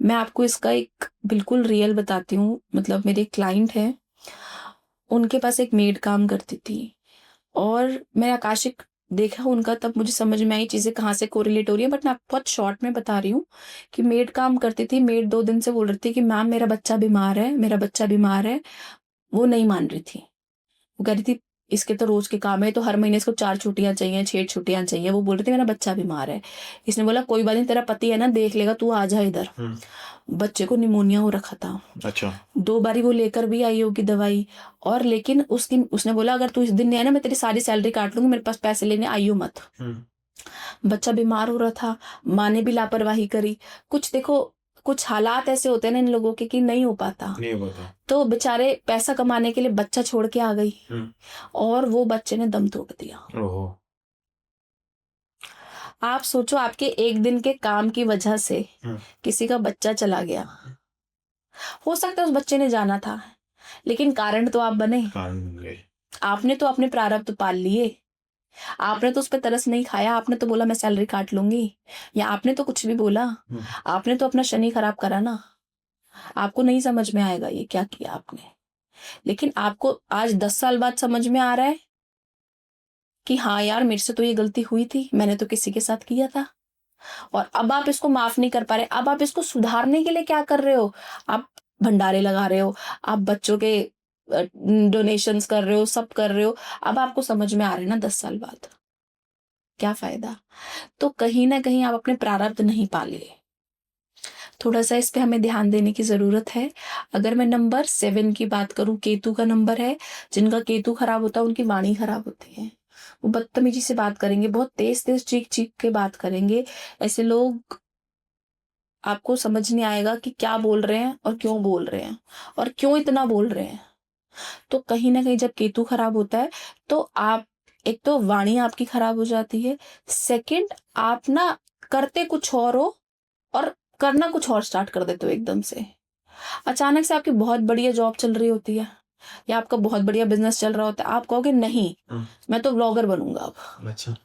मैं आपको इसका एक बिल्कुल रियल बताती हूँ। मतलब मेरे क्लाइंट है, उनके पास एक मेड काम करती थी, और मैं आकाशिक देखा उनका, तब मुझे समझ में आई चीजें कहाँ से कोरिलेट हो रही है। बट मैं आपको बहुत शॉर्ट में बता रही हूँ कि मेड काम करती थी। मेड 2 दिन से बोल रही थी कि मैम मेरा बच्चा बीमार है, मेरा बच्चा बीमार है। वो नहीं मान रही थी। वो कह रही थी इसके तो रोज के काम है, तो हर महीने इसको 4 छुट्टियां चाहिए, 6 छुट्टियां चाहिए। वो बोल रही थी मेरा बच्चा बीमार है। इसने बोला कोई बात नहीं, तेरा पति है ना, देख लेगा, तू आ जा इधर। बच्चे को निमोनिया हो रखा था। अच्छा। 2 बारी वो लेकर भी आई होगी दवाई। और लेकिन उसने बोला अगर तू इस दिन नहीं आया ना, मैं तेरी सारी सैलरी काट लूंगी, मेरे पास पैसे लेने आइयो मत। बच्चा बीमार हो रहा था, माँ ने भी लापरवाही करी। कुछ देखो, कुछ हालात ऐसे होते हैं ना इन लोगों के कि नहीं हो पाता। तो बेचारे पैसा कमाने के लिए बच्चा छोड़ के आ गई, और वो बच्चे ने दम तोड़ दिया। आप सोचो आपके एक दिन के काम की वजह से किसी का बच्चा चला गया, हो सकता है उस बच्चे ने जाना था, लेकिन कारण तो आप बने। आपने तो अपने प्रारब्ध पाल लिए, आपने तो उस पर तरस नहीं खाया, आपने तो बोला मैं सैलरी काट लूंगी, या आपने तो कुछ भी बोला, आपने तो अपना शनि खराब करा ना। आपको नहीं समझ में आएगा ये क्या किया आपने, लेकिन आपको आज 10 साल बाद समझ में आ रहा है कि हाँ यार मेरे से तो ये गलती हुई थी, मैंने तो किसी के साथ किया था। और अब आप इसको माफ नहीं कर पा रहे, अब आप इसको सुधारने के लिए क्या कर रहे हो? आप भंडारे लगा रहे हो, आप बच्चों के डोनेशंस कर रहे हो, सब कर रहे हो। अब आपको समझ में आ रहा है ना 10 साल बाद, क्या फायदा? तो कहीं ना कहीं आप अपने प्रारब्ध नहीं पाले। थोड़ा सा इस पे हमें ध्यान देने की जरूरत है। अगर मैं नंबर 7 की बात करूं, केतु का नंबर है। जिनका केतु खराब होता है उनकी वाणी खराब होती है, वो बदतमीजी से बात करेंगे, बहुत तेज तेज चीख चीख के बात करेंगे। ऐसे लोग आपको समझ नहीं आएगा कि क्या बोल रहे हैं और क्यों बोल रहे हैं और क्यों इतना बोल रहे हैं। तो कहीं ना कहीं जब केतु खराब होता है तो आप, एक तो वाणी आपकी खराब हो जाती है, सेकंड आप ना करते कुछ और हो और करना कुछ और स्टार्ट कर देते हो एकदम से। अचानक से आपकी बहुत बढ़िया जॉब चल रही होती है या आपका बहुत बढ़िया बिजनेस चल रहा होता है, आप कहोगे नहीं मैं तो ब्लॉगर बनूंगा अब। अच्छा,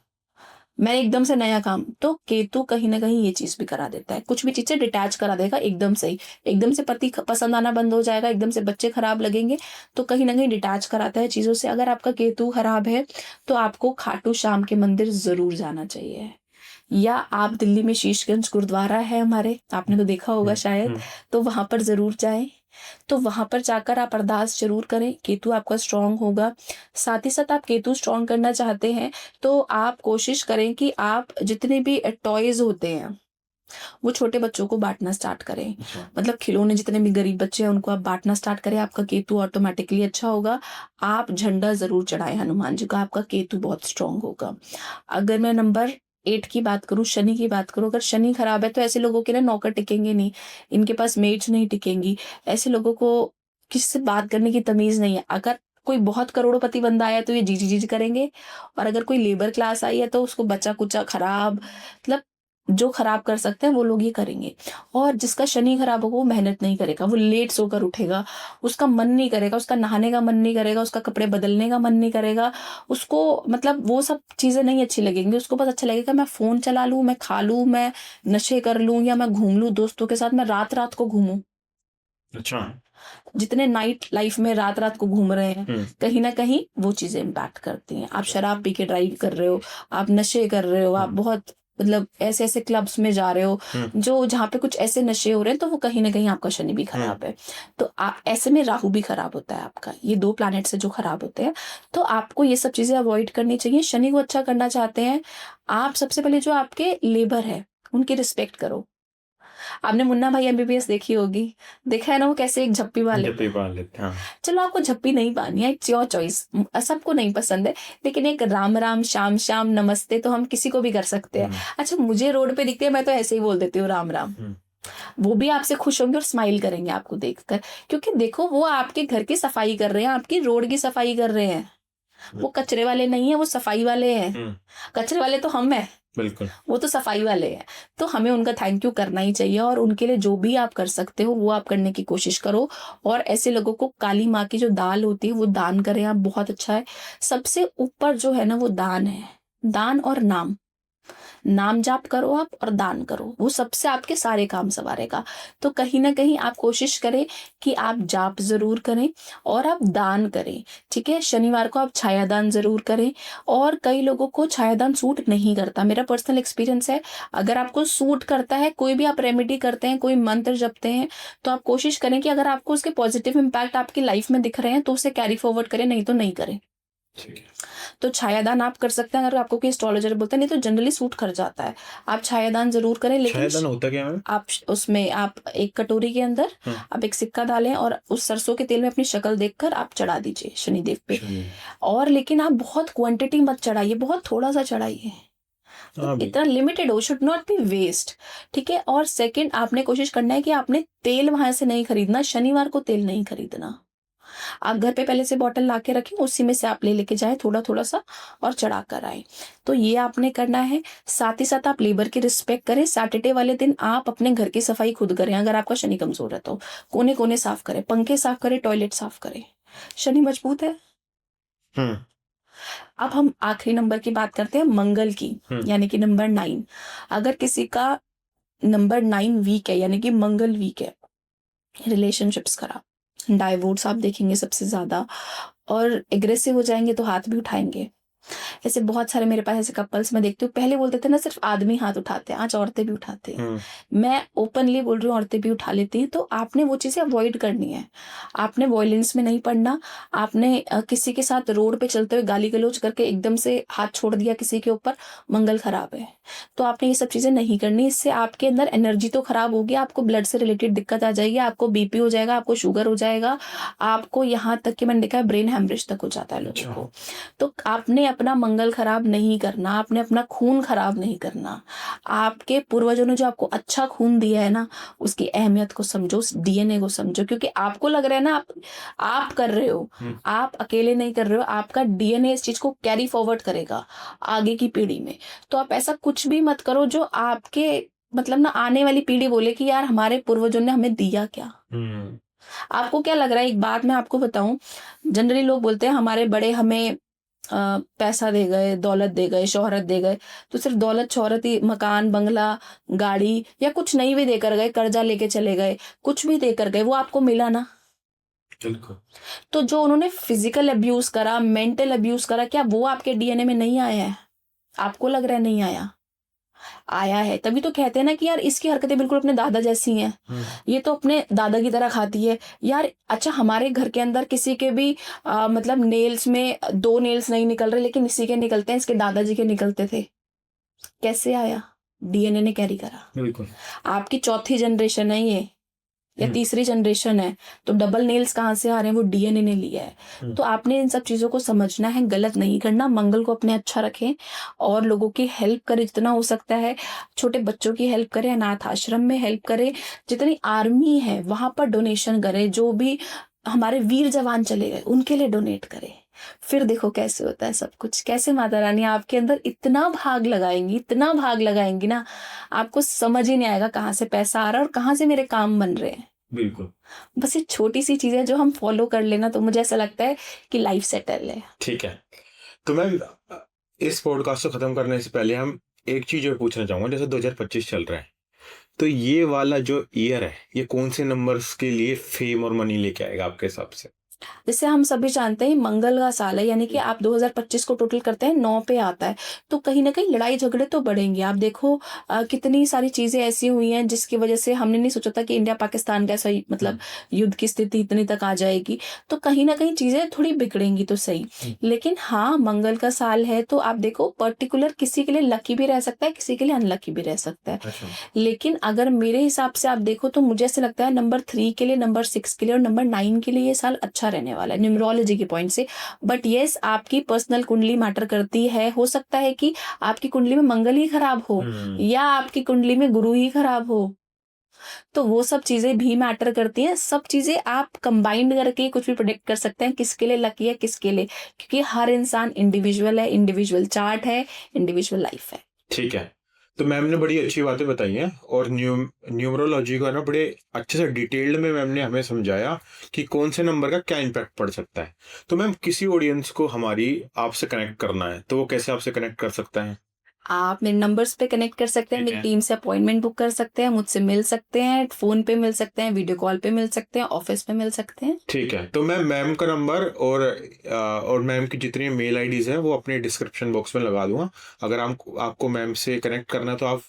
मैं एकदम से नया काम। तो केतु कहीं ना कहीं ये चीज भी करा देता है, कुछ भी चीज से डिटैच करा देगा एकदम से ही। एकदम से पति पसंद आना बंद हो जाएगा, एकदम से बच्चे खराब लगेंगे, तो कहीं ना कहीं डिटैच कराता है चीजों से। अगर आपका केतु खराब है तो आपको खाटू श्याम के मंदिर जरूर जाना चाहिए, या आप दिल्ली में शीशगंज गुरुद्वारा है हमारे, आपने तो देखा होगा शायद, तो वहां पर जरूर जाएं। तो वहां पर जाकर आप अरदास जरूर करें, केतु आपका स्ट्रांग होगा। साथ ही साथ आप केतु स्ट्रांग करना चाहते हैं तो आप कोशिश करें कि आप जितने भी टॉयज होते हैं वो छोटे बच्चों को बांटना स्टार्ट करें। मतलब खिलौने जितने भी गरीब बच्चे हैं उनको आप बांटना स्टार्ट करें, आपका केतु ऑटोमेटिकली अच्छा होगा। आप झंडा जरूर चढ़ाएं हनुमान जी का, आपका केतु बहुत स्ट्रांग होगा। अगर मैं नंबर 8 की बात करूं, शनि की बात करूं, अगर शनि खराब है तो ऐसे लोगों के लिए नौकर टिकेंगे नहीं, इनके पास मेड्स नहीं टिकेंगी। ऐसे लोगों को किसी से बात करने की तमीज नहीं है। अगर कोई बहुत करोड़पति बंदा आया तो ये जी जी जी करेंगे, और अगर कोई लेबर क्लास आई है तो उसको बचा कुचा खराब, मतलब जो खराब कर सकते हैं वो लोग ये करेंगे। और जिसका शनि खराब होगा वो मेहनत नहीं करेगा, वो लेट सोकर उठेगा, उसका मन नहीं करेगा, उसका नहाने का मन नहीं करेगा, उसका कपड़े बदलने का मन नहीं करेगा, उसको मतलब वो सब चीजें नहीं अच्छी लगेंगी। उसको बस अच्छा लगेगा मैं फोन चला लूं, मैं खा लूं, मैं नशे कर लूं, या मैं घूम लूं दोस्तों के साथ, मैं रात रात को घूमूं। अच्छा, जितने नाइट लाइफ में रात रात को घूम रहे हैं, कहीं ना कहीं वो चीजें इम्पैक्ट करती हैं। आप शराब पी के ड्राइव कर रहे हो, आप नशे कर रहे हो, आप बहुत मतलब ऐसे ऐसे क्लब्स में जा रहे हो जो जहाँ पे कुछ ऐसे नशे हो रहे हैं, तो वो कहीं ना कहीं आपका शनि भी खराब है। तो ऐसे में राहु भी खराब होता है आपका, ये 2 प्लैनेट से जो खराब होते हैं। तो आपको ये सब चीजें अवॉइड करनी चाहिए। शनि को अच्छा करना चाहते हैं आप, सबसे पहले जो आपके लेबर है उनकी रिस्पेक्ट करो। आपने मुन्ना भाई एमबीबीएस देखी होगी, देखा है ना वो कैसे एक झप्पी वाले जप्पी बांध लेते हैं। चलो आपको झप्पी नहीं पानी है, इट्स योर चॉइस, सबको नहीं पसंद है, लेकिन एक राम राम श्याम श्याम नमस्ते तो हम किसी को भी कर सकते हैं। अच्छा, मुझे रोड पे दिखते हैं मैं तो ऐसे ही बोल देती हूँ राम राम, वो भी आपसे खुश होंगे और स्माइल करेंगे आपको देखकर, क्योंकि देखो वो आपके घर की सफाई कर रहे हैं, आपकी रोड की सफाई कर रहे हैं। वो कचरे वाले नहीं है, वो सफाई वाले हैं। कचरे वाले तो हम हैं, बिल्कुल, वो तो सफाई वाले हैं। तो हमें उनका थैंक यू करना ही चाहिए, और उनके लिए जो भी आप कर सकते हो वो आप करने की कोशिश करो। और ऐसे लोगों को काली माँ की जो दाल होती है वो दान करें आप, बहुत अच्छा है। सबसे ऊपर जो है ना वो दान है, दान और नाम, नाम जाप करो आप और दान करो, वो सबसे आपके सारे काम संवारेगा। तो कहीं ना कहीं आप कोशिश करें कि आप जाप जरूर करें और आप दान करें, ठीक है। शनिवार को आप छायादान जरूर करें। और कई लोगों को छायादान सूट नहीं करता, मेरा पर्सनल एक्सपीरियंस है। अगर आपको सूट करता है, कोई भी आप रेमेडी करते हैं, कोई मंत्र जपते हैं, तो आप कोशिश करें कि अगर आपको उसके पॉजिटिव इम्पैक्ट आपकी लाइफ में दिख रहे हैं तो उसे कैरी फॉरवर्ड करें, नहीं तो नहीं करें। तो छायादान आप कर सकते हैं अगर आपको कोई एस्ट्रोलॉजर बोलता है, नहीं तो जनरली सूट कर जाता है। आप छायादान जरूर करें, लेकिन छायादान होता क्या है? आप उसमें आप एक कटोरी के अंदर आप एक सिक्का डालें और उस सरसों के तेल में अपनी शक्ल देखकर आप चढ़ा दीजिए शनिदेव पे। और लेकिन आप बहुत क्वांटिटी मत चढ़ाइए, बहुत थोड़ा सा चढ़ाइए, इतना लिमिटेड हो, शुड नॉट बी वेस्ट, ठीक है। और सेकंड, आपने कोशिश करना है कि आपने तेल वहां से नहीं खरीदना, शनिवार को तेल नहीं खरीदना, आप घर पे पहले से बॉटल ला के रखें, उसी में से आप ले लेके जाएं थोड़ा थोड़ा सा और चढ़ा कर आए। तो ये आपने करना है। साथ ही साथ आप लेबर की रिस्पेक्ट करें। सैटरडे वाले दिन आप अपने घर की सफाई खुद करें। अगर आपका शनि कमजोर है तो कोने कोने साफ करें, पंखे साफ करें, टॉयलेट साफ करें। शनि मजबूत है। हम्म। अब हम आखिरी नंबर की बात करते हैं, मंगल की, यानी कि नंबर 9। अगर किसी का नंबर 9 वीक है, यानी कि मंगल वीक है, रिलेशनशिप्स खराब, डाइवोर्स आप देखेंगे सबसे ज्यादा, और एग्रेसिव हो जाएंगे तो हाथ भी उठाएंगे। ऐसे बहुत सारे मेरे पास ऐसे कपल्स मैं देखती हूँ, पहले बोलते थे ना सिर्फ आदमी हाथ उठाते हैं, आज औरतें भी उठाते हैं। मैं ओपनली बोल रही हूँ, औरतें भी उठा लेती हैं। तो आपने वो चीजें अवॉइड करनी है। आपने वॉयलेंस में नहीं पड़ना। आपने किसी के साथ रोड पे चलते हुए गाली गलौज करके एकदम से हाथ छोड़ दिया किसी के ऊपर, मंगल खराब है। तो आपने ये सब चीजें नहीं करनी। इससे आपके अंदर एनर्जी तो खराब होगी, आपको ब्लड से रिलेटेड दिक्कत आ जाएगी, आपको बीपी हो जाएगा, आपको शुगर हो जाएगा, आपको यहाँ तक कि मैंने देखा है ब्रेन हेमरेज तक हो जाता है लोगों को। तो आपने अपना मंगल खराब नहीं करना, आपने अपना खून खराब नहीं करना। आपके पूर्वजों ने जो आपको अच्छा खून दिया है ना, उसकी अहमियत को समझो, उस डीएनए को समझो। क्योंकि आपको लग रहा है ना आप कर रहे हो, आप अकेले नहीं कर रहे हो, आपका डीएनए इस चीज को कैरी फॉरवर्ड करेगा आगे की पीढ़ी में। तो आप ऐसा कुछ भी मत करो जो आपके मतलब ना आने वाली पीढ़ी बोले कि यार हमारे पूर्वजों ने हमें दिया क्या। आपको क्या लग रहा है, एक बात मैं आपको बताऊं, जनरली लोग बोलते हैं हमारे बड़े हमें पैसा दे गए, दौलत दे गए, शोहरत दे गए। तो सिर्फ दौलत शोहरत ही, मकान बंगला गाड़ी या कुछ नहीं भी देकर गए, कर्जा लेके चले गए, कुछ भी देकर गए, वो आपको मिला ना। बिल्कुल। तो जो उन्होंने फिजिकल अब्यूज करा, मेंटल अब्यूज करा, क्या वो आपके डीएनए में नहीं आया है? आपको लग रहा है नहीं आया? आया है। तभी तो कहते हैं ना कि यार इसकी हरकतें बिल्कुल अपने दादा जैसी हैं, ये तो अपने दादा की तरह खाती है यार। अच्छा, हमारे घर के अंदर किसी के भी मतलब नेल्स में 2 नेल्स नहीं निकल रहे, लेकिन इसी के निकलते हैं, इसके दादाजी के निकलते थे। कैसे आया? डीएनए ने कैरी करा। बिल्कुल। आपकी चौथी जनरेशन है ये, या तीसरी जनरेशन है, तो डबल नेल्स कहाँ से आ रहे हैं? वो डीएनए ने लिया है। तो आपने इन सब चीजों को समझना है, गलत नहीं करना। मंगल को अपने अच्छा रखें और लोगों की हेल्प करें जितना हो सकता है। छोटे बच्चों की हेल्प करें, अनाथ आश्रम में हेल्प करें, जितनी आर्मी है वहां पर डोनेशन करें, जो भी हमारे वीर जवान चले गए उनके लिए डोनेट करें। फिर देखो कैसे होता है सब कुछ, कैसे माता रानी आपके अंदर इतना भाग लगाएंगी, इतना भाग लगाएंगी ना, आपको समझ ही नहीं आएगा कहाँ से पैसा आ रहा है और कहाँ से मेरे काम बन रहे हैं। बिल्कुल। बस ये छोटी सी चीजें जो हम फॉलो कर लेना, तो मुझे ऐसा लगता है कि लाइफ सेटल है। ठीक है। तो मैम, इस पॉडकास्ट को खत्म करने से पहले हम एक चीज और पूछना चाहूंगा। जैसे 2025 चल रहा है, तो ये वाला जो ईयर है, ये कौन से नंबर्स के लिए फेम और मनी लेके आएगा आपके हिसाब से? जैसे हम सभी जानते हैं मंगल का साल है, यानी कि आप 2025 को टोटल करते हैं, 9 पे आता है। तो कहीं ना कहीं लड़ाई झगड़े तो बढ़ेंगे। आप देखो कितनी सारी चीजें ऐसी हुई हैं जिसकी वजह से हमने नहीं सोचा था कि इंडिया पाकिस्तान का सही मतलब युद्ध की स्थिति इतनी तक आ जाएगी। तो कहीं ना कहीं चीजें थोड़ी बिगड़ेंगी तो सही, लेकिन हाँ मंगल का साल है। तो आप देखो पर्टिकुलर किसी के लिए लकी भी रह सकता है, किसी के लिए अनलकी भी रह सकता है। लेकिन अगर मेरे हिसाब से आप देखो तो मुझे ऐसा लगता है नंबर 3 के लिए, नंबर 6 के लिए और नंबर 9 के लिए ये साल अच्छा रहने वाला है न्यूमरोलॉजी के पॉइंट से। बट यस, आपकी पर्सनल कुंडली मैटर करती है। हो सकता है कि आपकी कुंडली में मंगल ही खराब हो या आपकी कुंडली में गुरु ही खराब हो, तो वो सब चीजें भी मैटर करती हैं। सब चीजें आप कंबाइंड करके कुछ भी प्रोडिक्ट कर सकते हैं किसके लिए लकी है, किसके लिए, क्योंकि हर इंसान इंडिविजुअल है, इंडिविजुअल चार्ट है, इंडिविजुअल लाइफ है। ठीक है। तो मैम ने बड़ी अच्छी बातें बताई हैं और न्यूमरोलॉजी को ना बड़े अच्छे से डिटेल्ड में मैम ने हमें समझाया कि कौन से नंबर का क्या इम्पैक्ट पड़ सकता है। तो मैम, किसी ऑडियंस को हमारी आपसे कनेक्ट करना है तो वो कैसे आपसे कनेक्ट कर सकता है? आप मेरे नंबर्स पे कनेक्ट कर सकते हैं, मेरी टीम से अपॉइंटमेंट बुक कर सकते हैं, मुझसे मिल सकते हैं, फोन पे मिल सकते हैं, वीडियो कॉल पे मिल सकते हैं, ऑफिस पे मिल सकते हैं। ठीक है। तो मैं मैम का नंबर और मैम की जितनी मेल आईडीज हैं वो अपने डिस्क्रिप्शन बॉक्स में लगा दूंगा। अगर आपको मैम से कनेक्ट करना है तो आप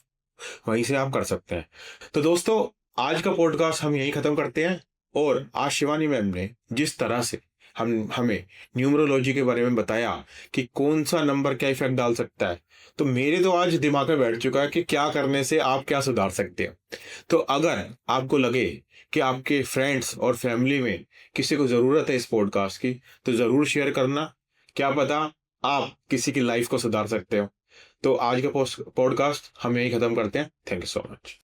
वहीं से आप कर सकते हैं। तो दोस्तों, आज का पॉडकास्ट हम यहीं खत्म करते हैं। और आज शिवानी मैम ने जिस तरह से हमें न्यूमरोलॉजी के बारे में बताया कि कौन सा नंबर क्या इफेक्ट डाल सकता है, तो मेरे तो आज दिमाग में बैठ चुका है कि क्या करने से आप क्या सुधार सकते हो। तो अगर आपको लगे कि आपके फ्रेंड्स और फैमिली में किसी को ज़रूरत है इस पॉडकास्ट की, तो ज़रूर शेयर करना। क्या पता आप किसी की लाइफ को सुधार सकते हो। तो आज का पॉडकास्ट हम यहीं ख़त्म करते हैं। Thank you so much.